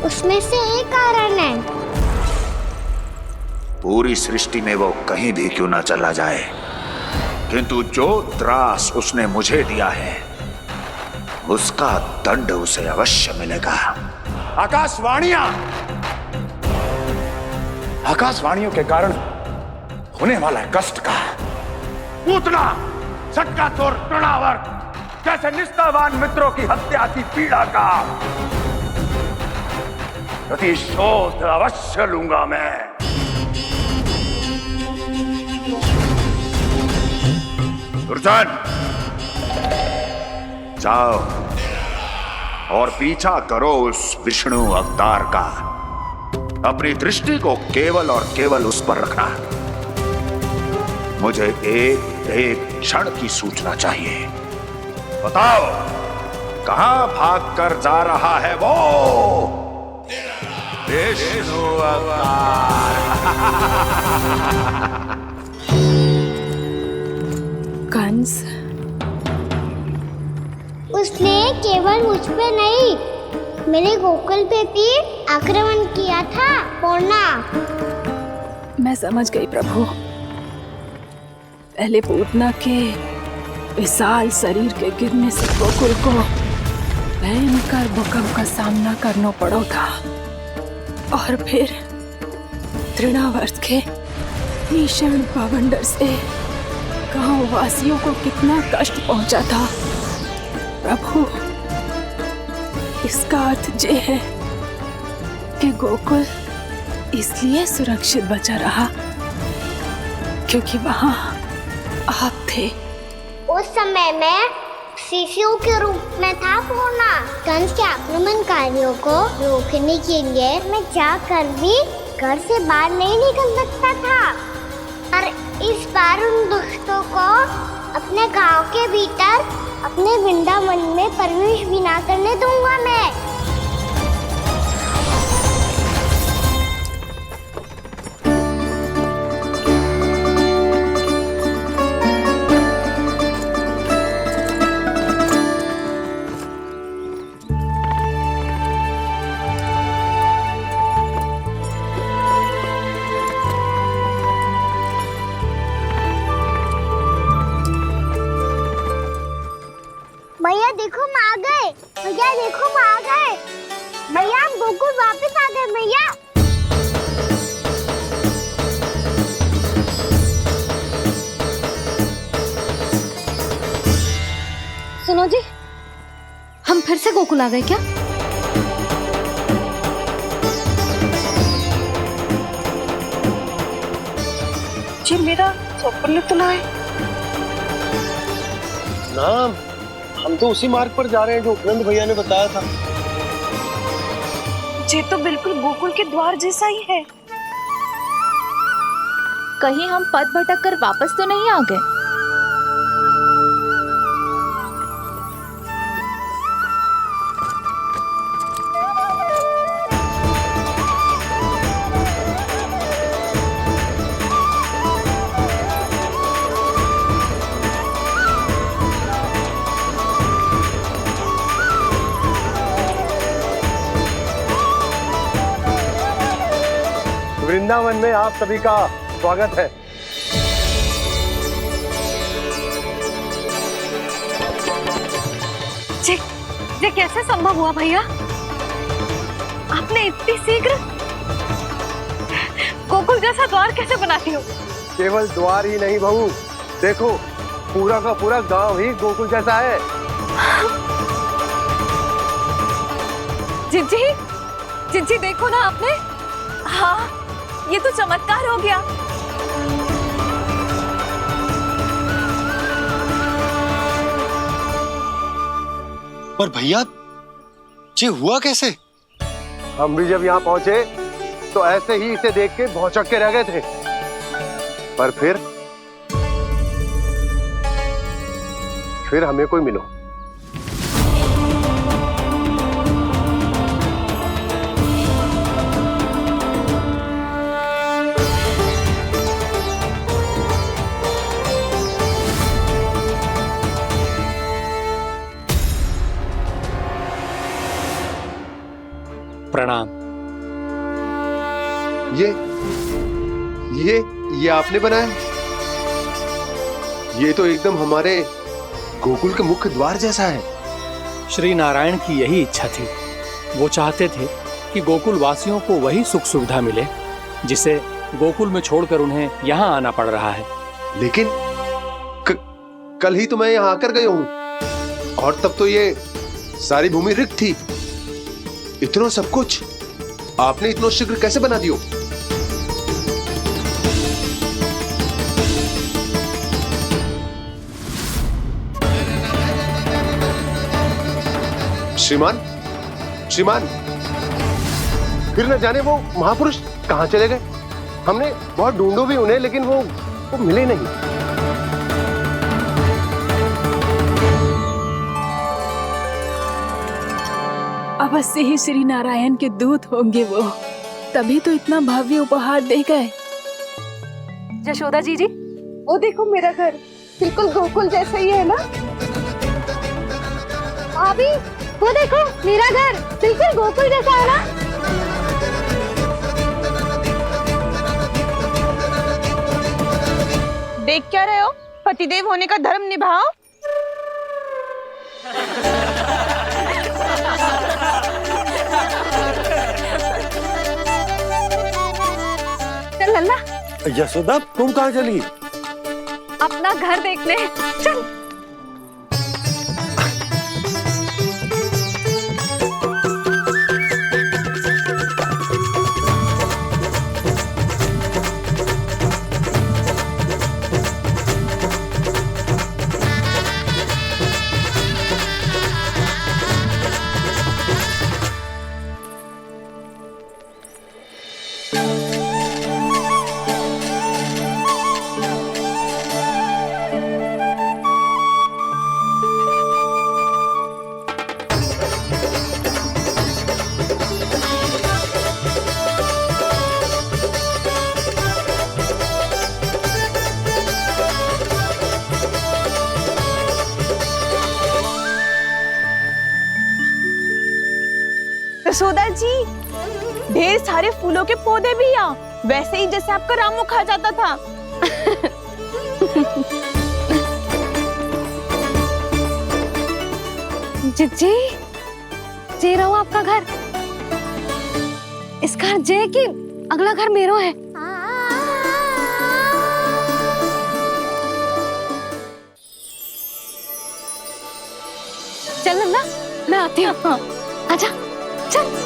उसमें से एक कारण है। पूरी सृष्टि में वो कहीं भी क्यों ना चला जाए, किंतु जो त्रास उसने मुझे दिया है उसका दंड उसे अवश्य मिलेगा। आकाशवाणियों के कारण होने वाला है कष्ट का। पूतना, सटकासुर, तृणावर्त जैसे निष्ठावान मित्रों की हत्या की पीड़ा का प्रतिशोध अवश्य लूंगा मैं। दुर्जन, जाओ और पीछा करो उस विष्णु अवतार का। अपनी दृष्टि को केवल और केवल उस पर रखना। मुझे एक क्षण की सूचना चाहिए। बताओ, कहां भागकर जा रहा है वो विष्णु अवतार? कंस, उसने केवल मुझ पे नहीं, मेरे गोकुल पे भी आक्रमण किया था। पूर्णा, मैं समझ गई प्रभु। पहले पूतना के विशाल शरीर के गिरने से गोकुल को भयंकर भूकंप का सामना करना पड़ा था, और फिर तृणावर्त के भीषण पावंडर से गांव वासियों को कितना कष्ट पहुंचा था। प्रभु, इसका अर्थ ये है कि गोकुल इसलिए सुरक्षित बचा रहा क्योंकि वहां आप थे। उस समय मैं शिशु के रूप में था पूर्णा। कंस के आक्रमणकारियों को रोकने के लिए मैं जाकर भी घर से बाहर नहीं निकल सकता था, और इस बार उन दुष्टों को अपने गांव के भीतर, अपने वृंदावन में प्रवेश भी ना करने दूंगा मैं। भैया देखो हम आ गए, भैया देखो हम आ गए, भैया हम गोकुल वापस आ गए भैया। सुनो जी, हम फिर से गोकुल आ गए क्या? जी मेरा स्वप्न तो ना है। ना, हम तो उसी मार्ग पर जा रहे हैं जो उपनंद भैया ने बताया था। ये तो बिल्कुल गोकुल के द्वार जैसा ही है। कहीं हम पथ भटक कर वापस तो नहीं आ गए? वृंदावन में आप सभी का स्वागत है। ये कैसे संभव हुआ भैया? आपने इतनी शीघ्र गोकुल जैसा द्वार कैसे बनाती हो? केवल द्वार ही नहीं बहू, देखो पूरा का पूरा गांव ही गोकुल जैसा है। जिज्जी, जिज्जी देखो ना आपने। हाँ, ये तो चमत्कार हो गया। पर भैया, ये हुआ कैसे? हम भी जब यहाँ पहुंचे तो ऐसे ही इसे देख के भौचक के रह गए थे, पर फिर हमें कोई मिलो। प्रणाम। ये आपने बनाया? ये तो एकदम हमारे गोकुल के मुख्य द्वार जैसा है। श्री नारायण की यही इच्छा थी। वो चाहते थे कि गोकुल वासियों को वही सुख सुविधा मिले जिसे गोकुल में छोड़कर उन्हें यहाँ आना पड़ रहा है। लेकिन कल ही तो मैं यहाँ आकर गया हूँ और तब तो ये सारी भूमि रिक्त थी। इतना सब कुछ आपने इतना शीघ्र कैसे बना दियो? श्रीमान, श्रीमान, फिर न जाने वो महापुरुष कहाँ चले गए। हमने बहुत ढूंढो भी उन्हें, लेकिन वो मिले नहीं। अवश्य ही श्री नारायण के दूत होंगे वो, तभी तो इतना भव्य उपहार दे गए। यशोदा जी, वो देखो मेरा घर बिल्कुल गोकुल जैसा ही है ना। भाभी, वो देखो मेरा घर बिल्कुल गोकुल जैसा है ना। देख क्या रहे हो? पतिदेव होने का धर्म निभाओ। चल लल्ला, यशोदा तुम कहाँ चली? अपना घर देखने चल। यशोदा जी, ढेर सारे फूलों के पौधे भी यहाँ, वैसे ही जैसे आपका रामू खा जाता था। जी, जे रहो आपका घर। इस घर जे की अगला घर मेरो है। चल लल्ला, मैं आती हूँ। हाँ, आजा, चल।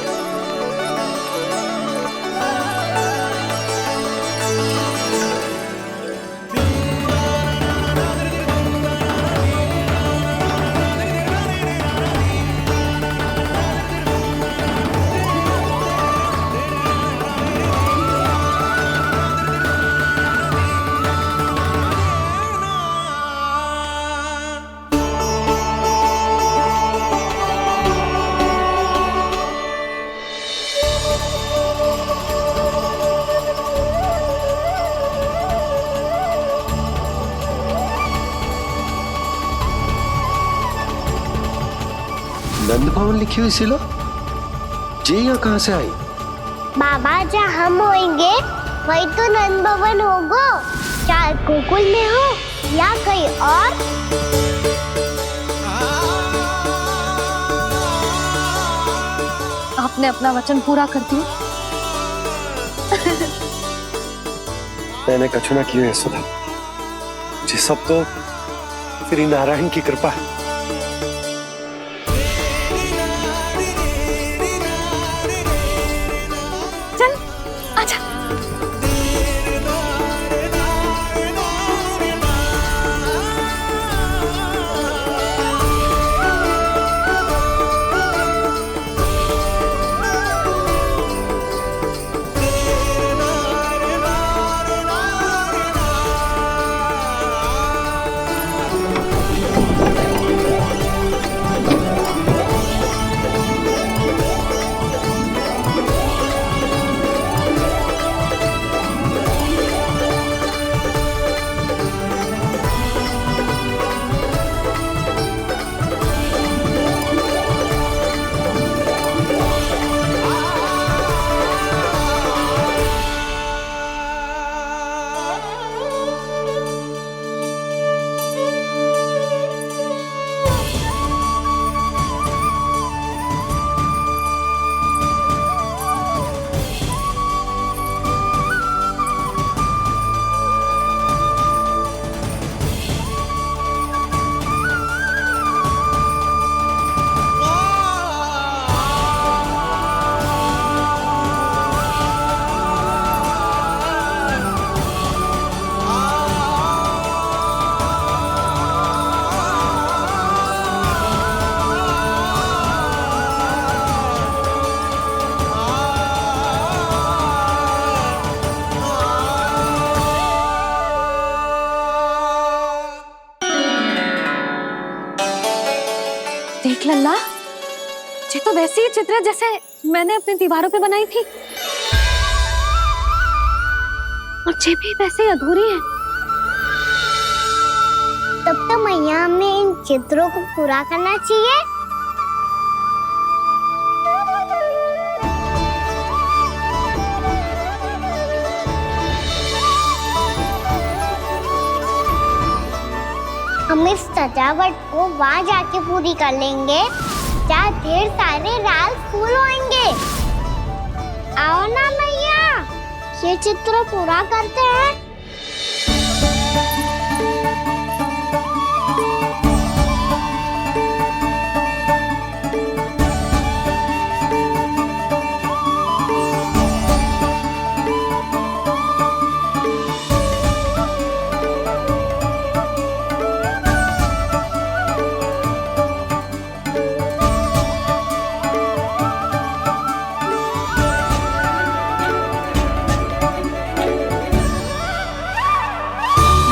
नंद भवन लिखी हुई सिलो, जी यहाँ कहाँ से आई? बाबा, जहाँ हम होंगे वही तो नंद भवन होगा, चाहे गोकुल में हो या कहीं और। आपने अपना वचन पूरा कर दिया। मैंने कछु ना किया यशोदा, जी सब तो श्री नारायण की कृपा है। देख लल्ला, ये तो वैसी ही चित्र है जैसे मैंने अपनी दीवारों पे बनाई थी, और ये भी वैसे ही अधूरी है। तब तो मैया हमें इन चित्रों को पूरा करना चाहिए। हम इस सजावट को वहाँ जाके पूरी कर लेंगे जहाँ ढेर सारे लाल फूल होंगे। आओ ना मैया, ये चित्र पूरा करते हैं।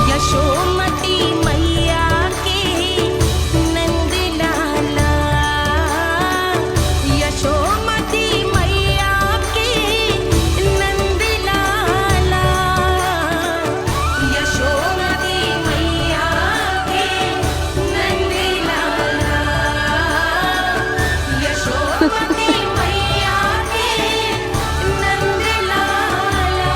यशोमती मैया के नंद लाला, यशोमती मैया के नंद लाला, यशोमती मैया के नंद लाला, यशोमती मैया के नंद लाला।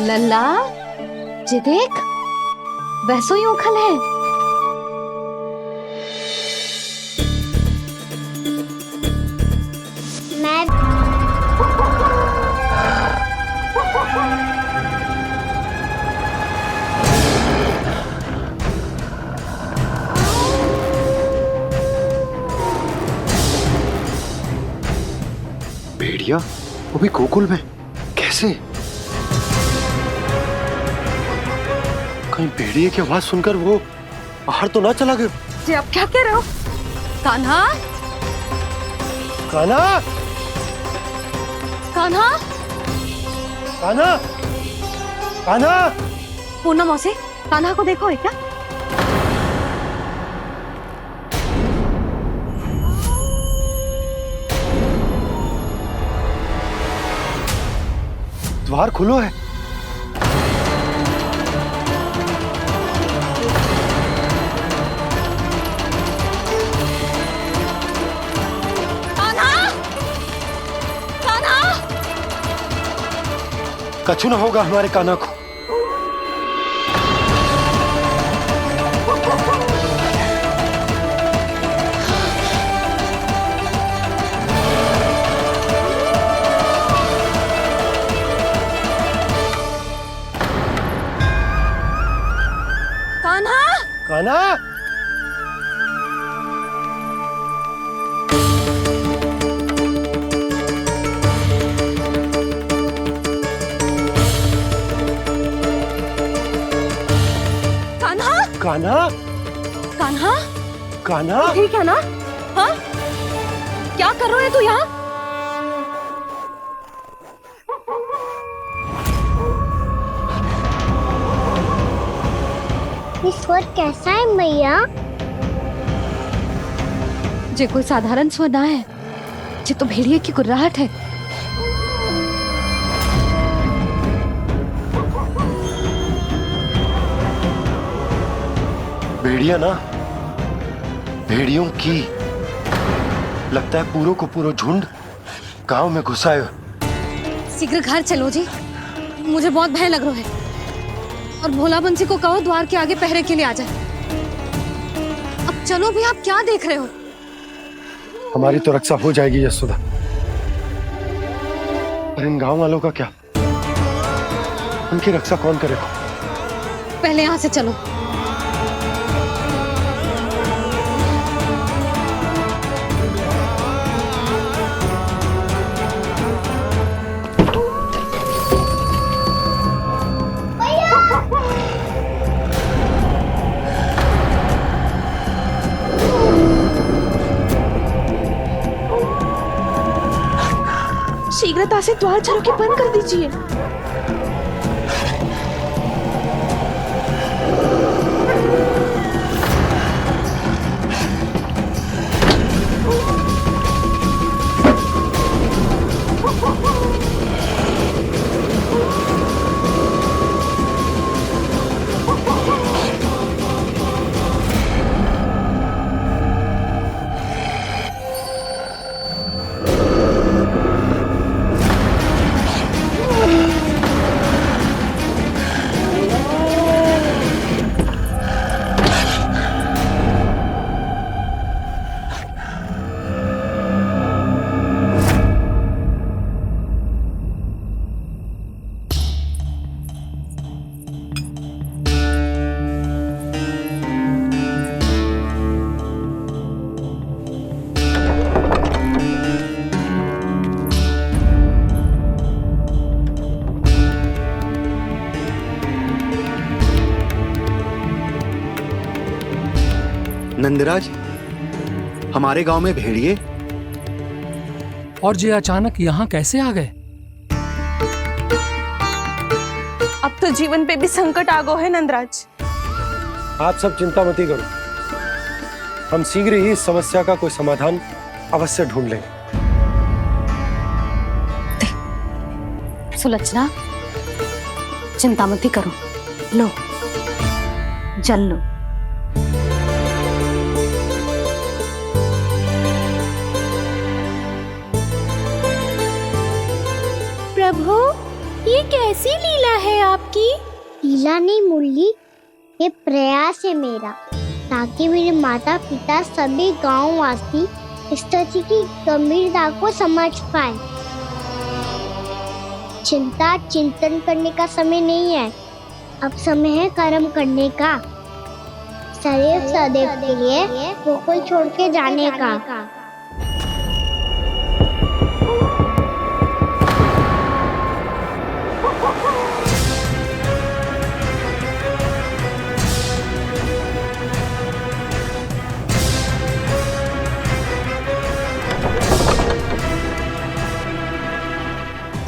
लल्ला, ये देख, वैसो ही उखल है। मैं भेड़िया, वो भी गोकुल में, कैसे? कहीं भेड़िए की आवाज सुनकर वो बाहर तो ना चला गया? जी आप क्या कह रहे हो? कान्हा, कान्हा, कान्हा, कान्हा, कान्हा। पूर्णा मौसी, कान्हा को देखो है क्या? द्वार खुलो है। कछु ना होगा हमारे कान्हा को। कान्हा, कान्हा, कान्हा, कान्हा, कान्हा, ठीक है ना? हाँ, क्या कर रहे हो तू यहाँ? ये स्वर कैसा है मैया? ये कोई साधारण स्वर ना है, ये तो भेड़िए की गुर्राहट है। भेड़िया ना, भेड़ियों की, लगता है पूरो को पूरो झुंड गांव में घुसा है। शीघ्र घर चलो जी, मुझे बहुत भय लग रहा है। और भोला बंसी को कहो द्वार के आगे पहरे के लिए आ जाए। अब चलो भी, आप क्या देख रहे हो? हमारी तो रक्षा हो जाएगी यशोदा, पर इन गांव वालों का क्या? उनकी रक्षा कौन करेगा? पहले यहाँ से चलो। शीघ्रता से द्वार चारों के बंद कर दीजिए। नंदराज, हमारे गांव में भेड़िए और ये अचानक यहाँ कैसे आ गए? अब तो जीवन पे भी संकट आ गो है नंदराज। आप सब चिंता मत करो, हम शीघ्र ही इस समस्या का कोई समाधान अवश्य ढूंढ लेंगे। सुलक्षणा, चिंता मत करो, लो जल लो। प्रभु, ये कैसी लीला है आपकी? लीला नहीं मुरली, ये प्रयास है मेरा, ताकि मेरे माता पिता सभी गांव वासी इस स्थिति की गंभीरता को समझ पाए। चिंता चिंतन करने का समय नहीं है, अब समय है कर्म करने का, सदैव सदैव के लिए गोकुल छोड़ के जाने का।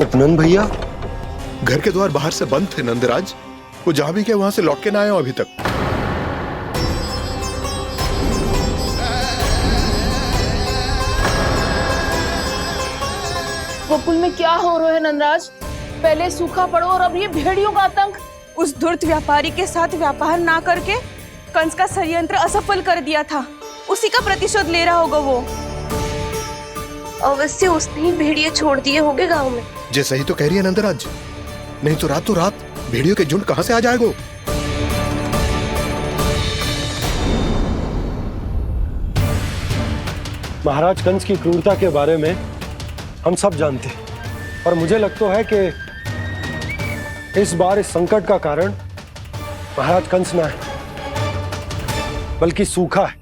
उपनंद भैया, घर के द्वार बाहर से बंद थे नंदराज, वो जहां भी गए वहां से लौट के ना आए हो अभी तक। गोकुल में क्या हो रहा है नंदराज? पहले सूखा पड़ो और अब ये भेड़ियों का आतंक। उस धूर्त व्यापारी के साथ व्यापार ना करके कंस का षड्यंत्र असफल कर दिया था, उसी का प्रतिशोध ले रहा होगा वो। अवश्य उसने ही भेड़िए छोड़ दिए होंगे गांव में। जैसा ही तो कह रही है नंदराज, नहीं तो रात भेड़ियों के झुंड कहां से आ जाएगा? महाराज कंस की क्रूरता के बारे में हम सब जानते हैं, और मुझे लगता है कि इस बार इस संकट का कारण महाराज कंस ना है, बल्कि सूखा है।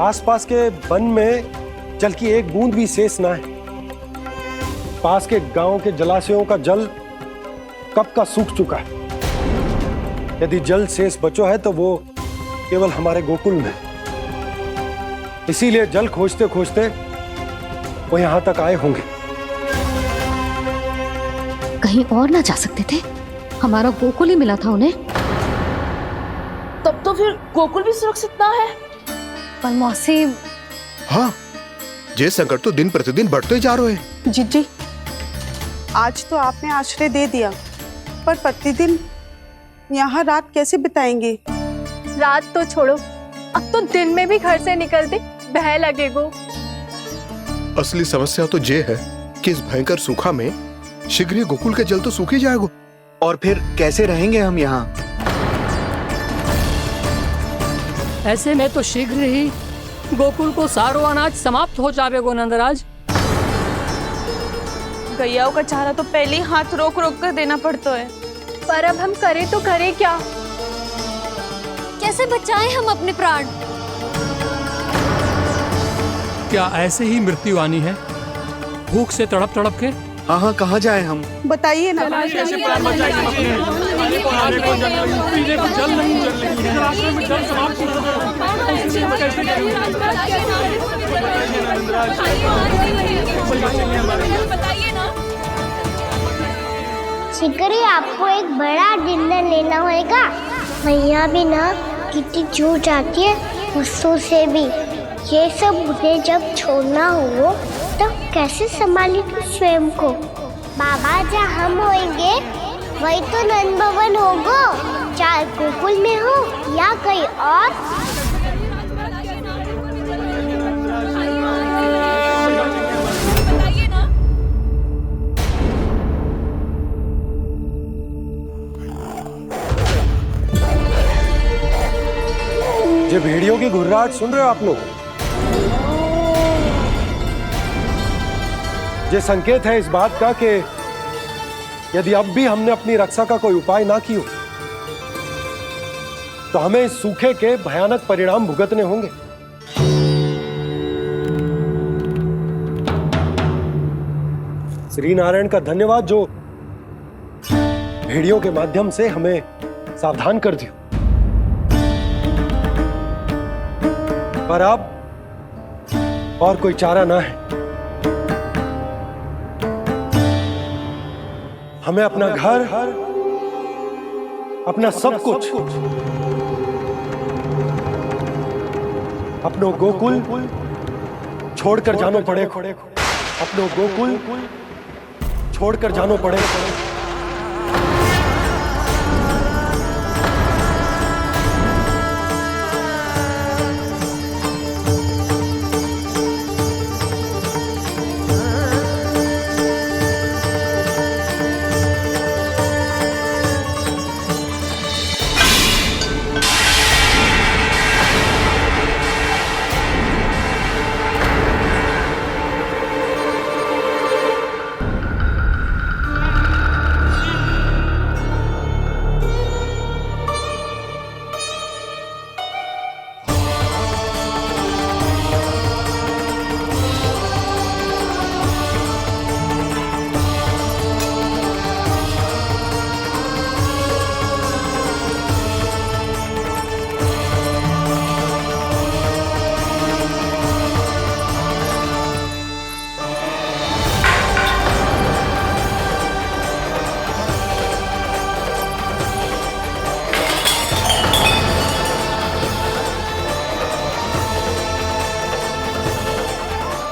आसपास के वन में जल की एक बूंद भी शेष ना है। पास के गांव के जलाशयों का जल कब का सूख चुका है। यदि जल शेष बचो है तो वो केवल हमारे गोकुल में। इसीलिए जल खोजते खोजते वो यहां तक आए होंगे। कहीं और ना जा सकते थे? हमारा गोकुल ही मिला था उन्हें। तब तो फिर गोकुल भी सुरक्षित ना है। पर मौसी, हाँ, ये संकट तो दिन प्रतिदिन बढ़ते जा रहे हैं। जीजी, आज तो आपने आश्रय दे दिया, पर प्रतिदिन यहाँ रात कैसे बिताएंगे? रात तो छोड़ो, अब तो दिन में भी घर से निकलते भय लगेगो। असली समस्या तो ये है कि इस भयंकर सूखा में शीघ्र ही गोकुल के जल तो सूख ही जाएगा। और फिर कैसे रहेंगे हम यहाँ? ऐसे में तो शीघ्र ही गोकुल को सारो अनाज समाप्त हो जाएगो नंदराज। गैयाओं का चारा तो पहले ही हाथ रोक रोक कर देना पड़ता है। पर अब हम करें तो करें क्या? कैसे बचाएं हम अपने प्राण? क्या ऐसे ही मृत्यु आनी है, भूख से तड़प तड़प के? हाँ, कहाँ जाए हम? बताइए ना। शिकारी, आपको एक बड़ा डिनर लेना होगा। मैया भी ना कितनी जूझ जाती है गुस्सों से भी। ये सब मुझे जब छोड़ना हो तब कैसे संभाली तू स्वयं को? बाबा जहाँ हम होंगे वही तो नंद भवन होगा, चाहे गोकुल में हो या कहीं और। ये भेड़ियों की घुर्राहट सुन रहे हो आप लोग? ये संकेत है इस बात का कि यदि अब भी हमने अपनी रक्षा का कोई उपाय ना किया तो हमें इस सूखे के भयानक परिणाम भुगतने होंगे। श्री नारायण का धन्यवाद जो भेड़ियों के माध्यम से हमें सावधान कर दिया। पर अब और कोई चारा ना है। हमें अपना घर, अपना सब कुछ, अपनो गोकुल छोड़कर जानो पड़े। अपनो गोकुल छोड़कर जानो पड़े।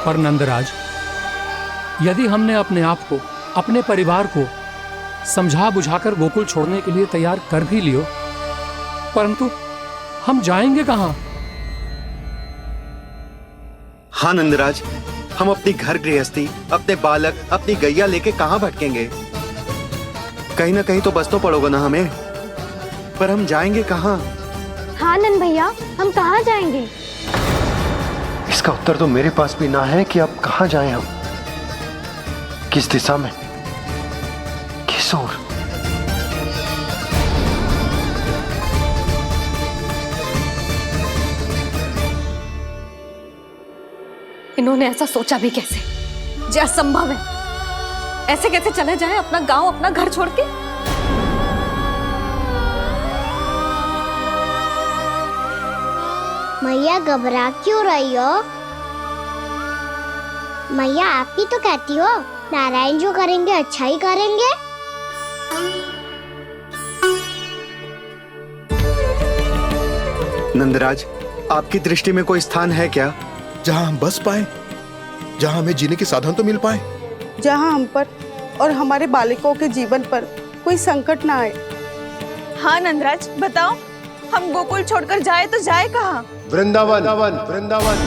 पर नंदराज, यदि हमने अपने आप को, अपने परिवार को समझा बुझाकर गोकुल छोड़ने के लिए तैयार कर भी लियो, परंतु हम जाएंगे कहां? हाँ नंदराज, हम अपनी घर गृहस्थी, अपने बालक, अपनी गैया लेके कहां भटकेंगे? कहीं ना कहीं तो बस तो पड़ोगे ना हमें, पर हम जाएंगे कहां? हाँ नंद भैया, हम कहाँ जाएंगे? इसका उत्तर तो मेरे पास भी ना है कि अब कहां जाएं हम, किस दिशा में, किस ओर। इन्होंने ऐसा सोचा भी कैसे? जो असंभव है। ऐसे कैसे चले जाएं अपना गांव, अपना घर छोड़ के? मैया घबरा क्यों रही हो? मैया आप ही तो कहती हो नारायण जो करेंगे अच्छा ही करेंगे। नंदराज, आपकी दृष्टि में कोई स्थान है क्या जहां हम बस पाए, जहां हमें जीने के साधन तो मिल पाए, जहां हम पर और हमारे बालकों के जीवन पर कोई संकट ना आए? हाँ नंदराज, बताओ, हम गोकुल छोड़कर जाए तो जाए कहाँ? वृंदावन, वृंदावन।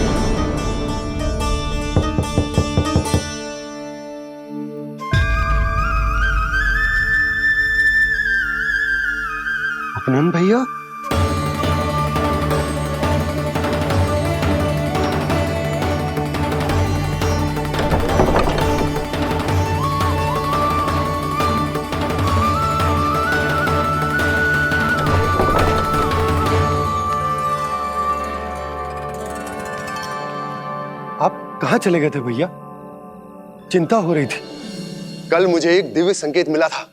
अपनन भैया, आप कहाँ चले गए थे भैया? चिंता हो रही थी। कल मुझे एक दिव्य संकेत मिला था।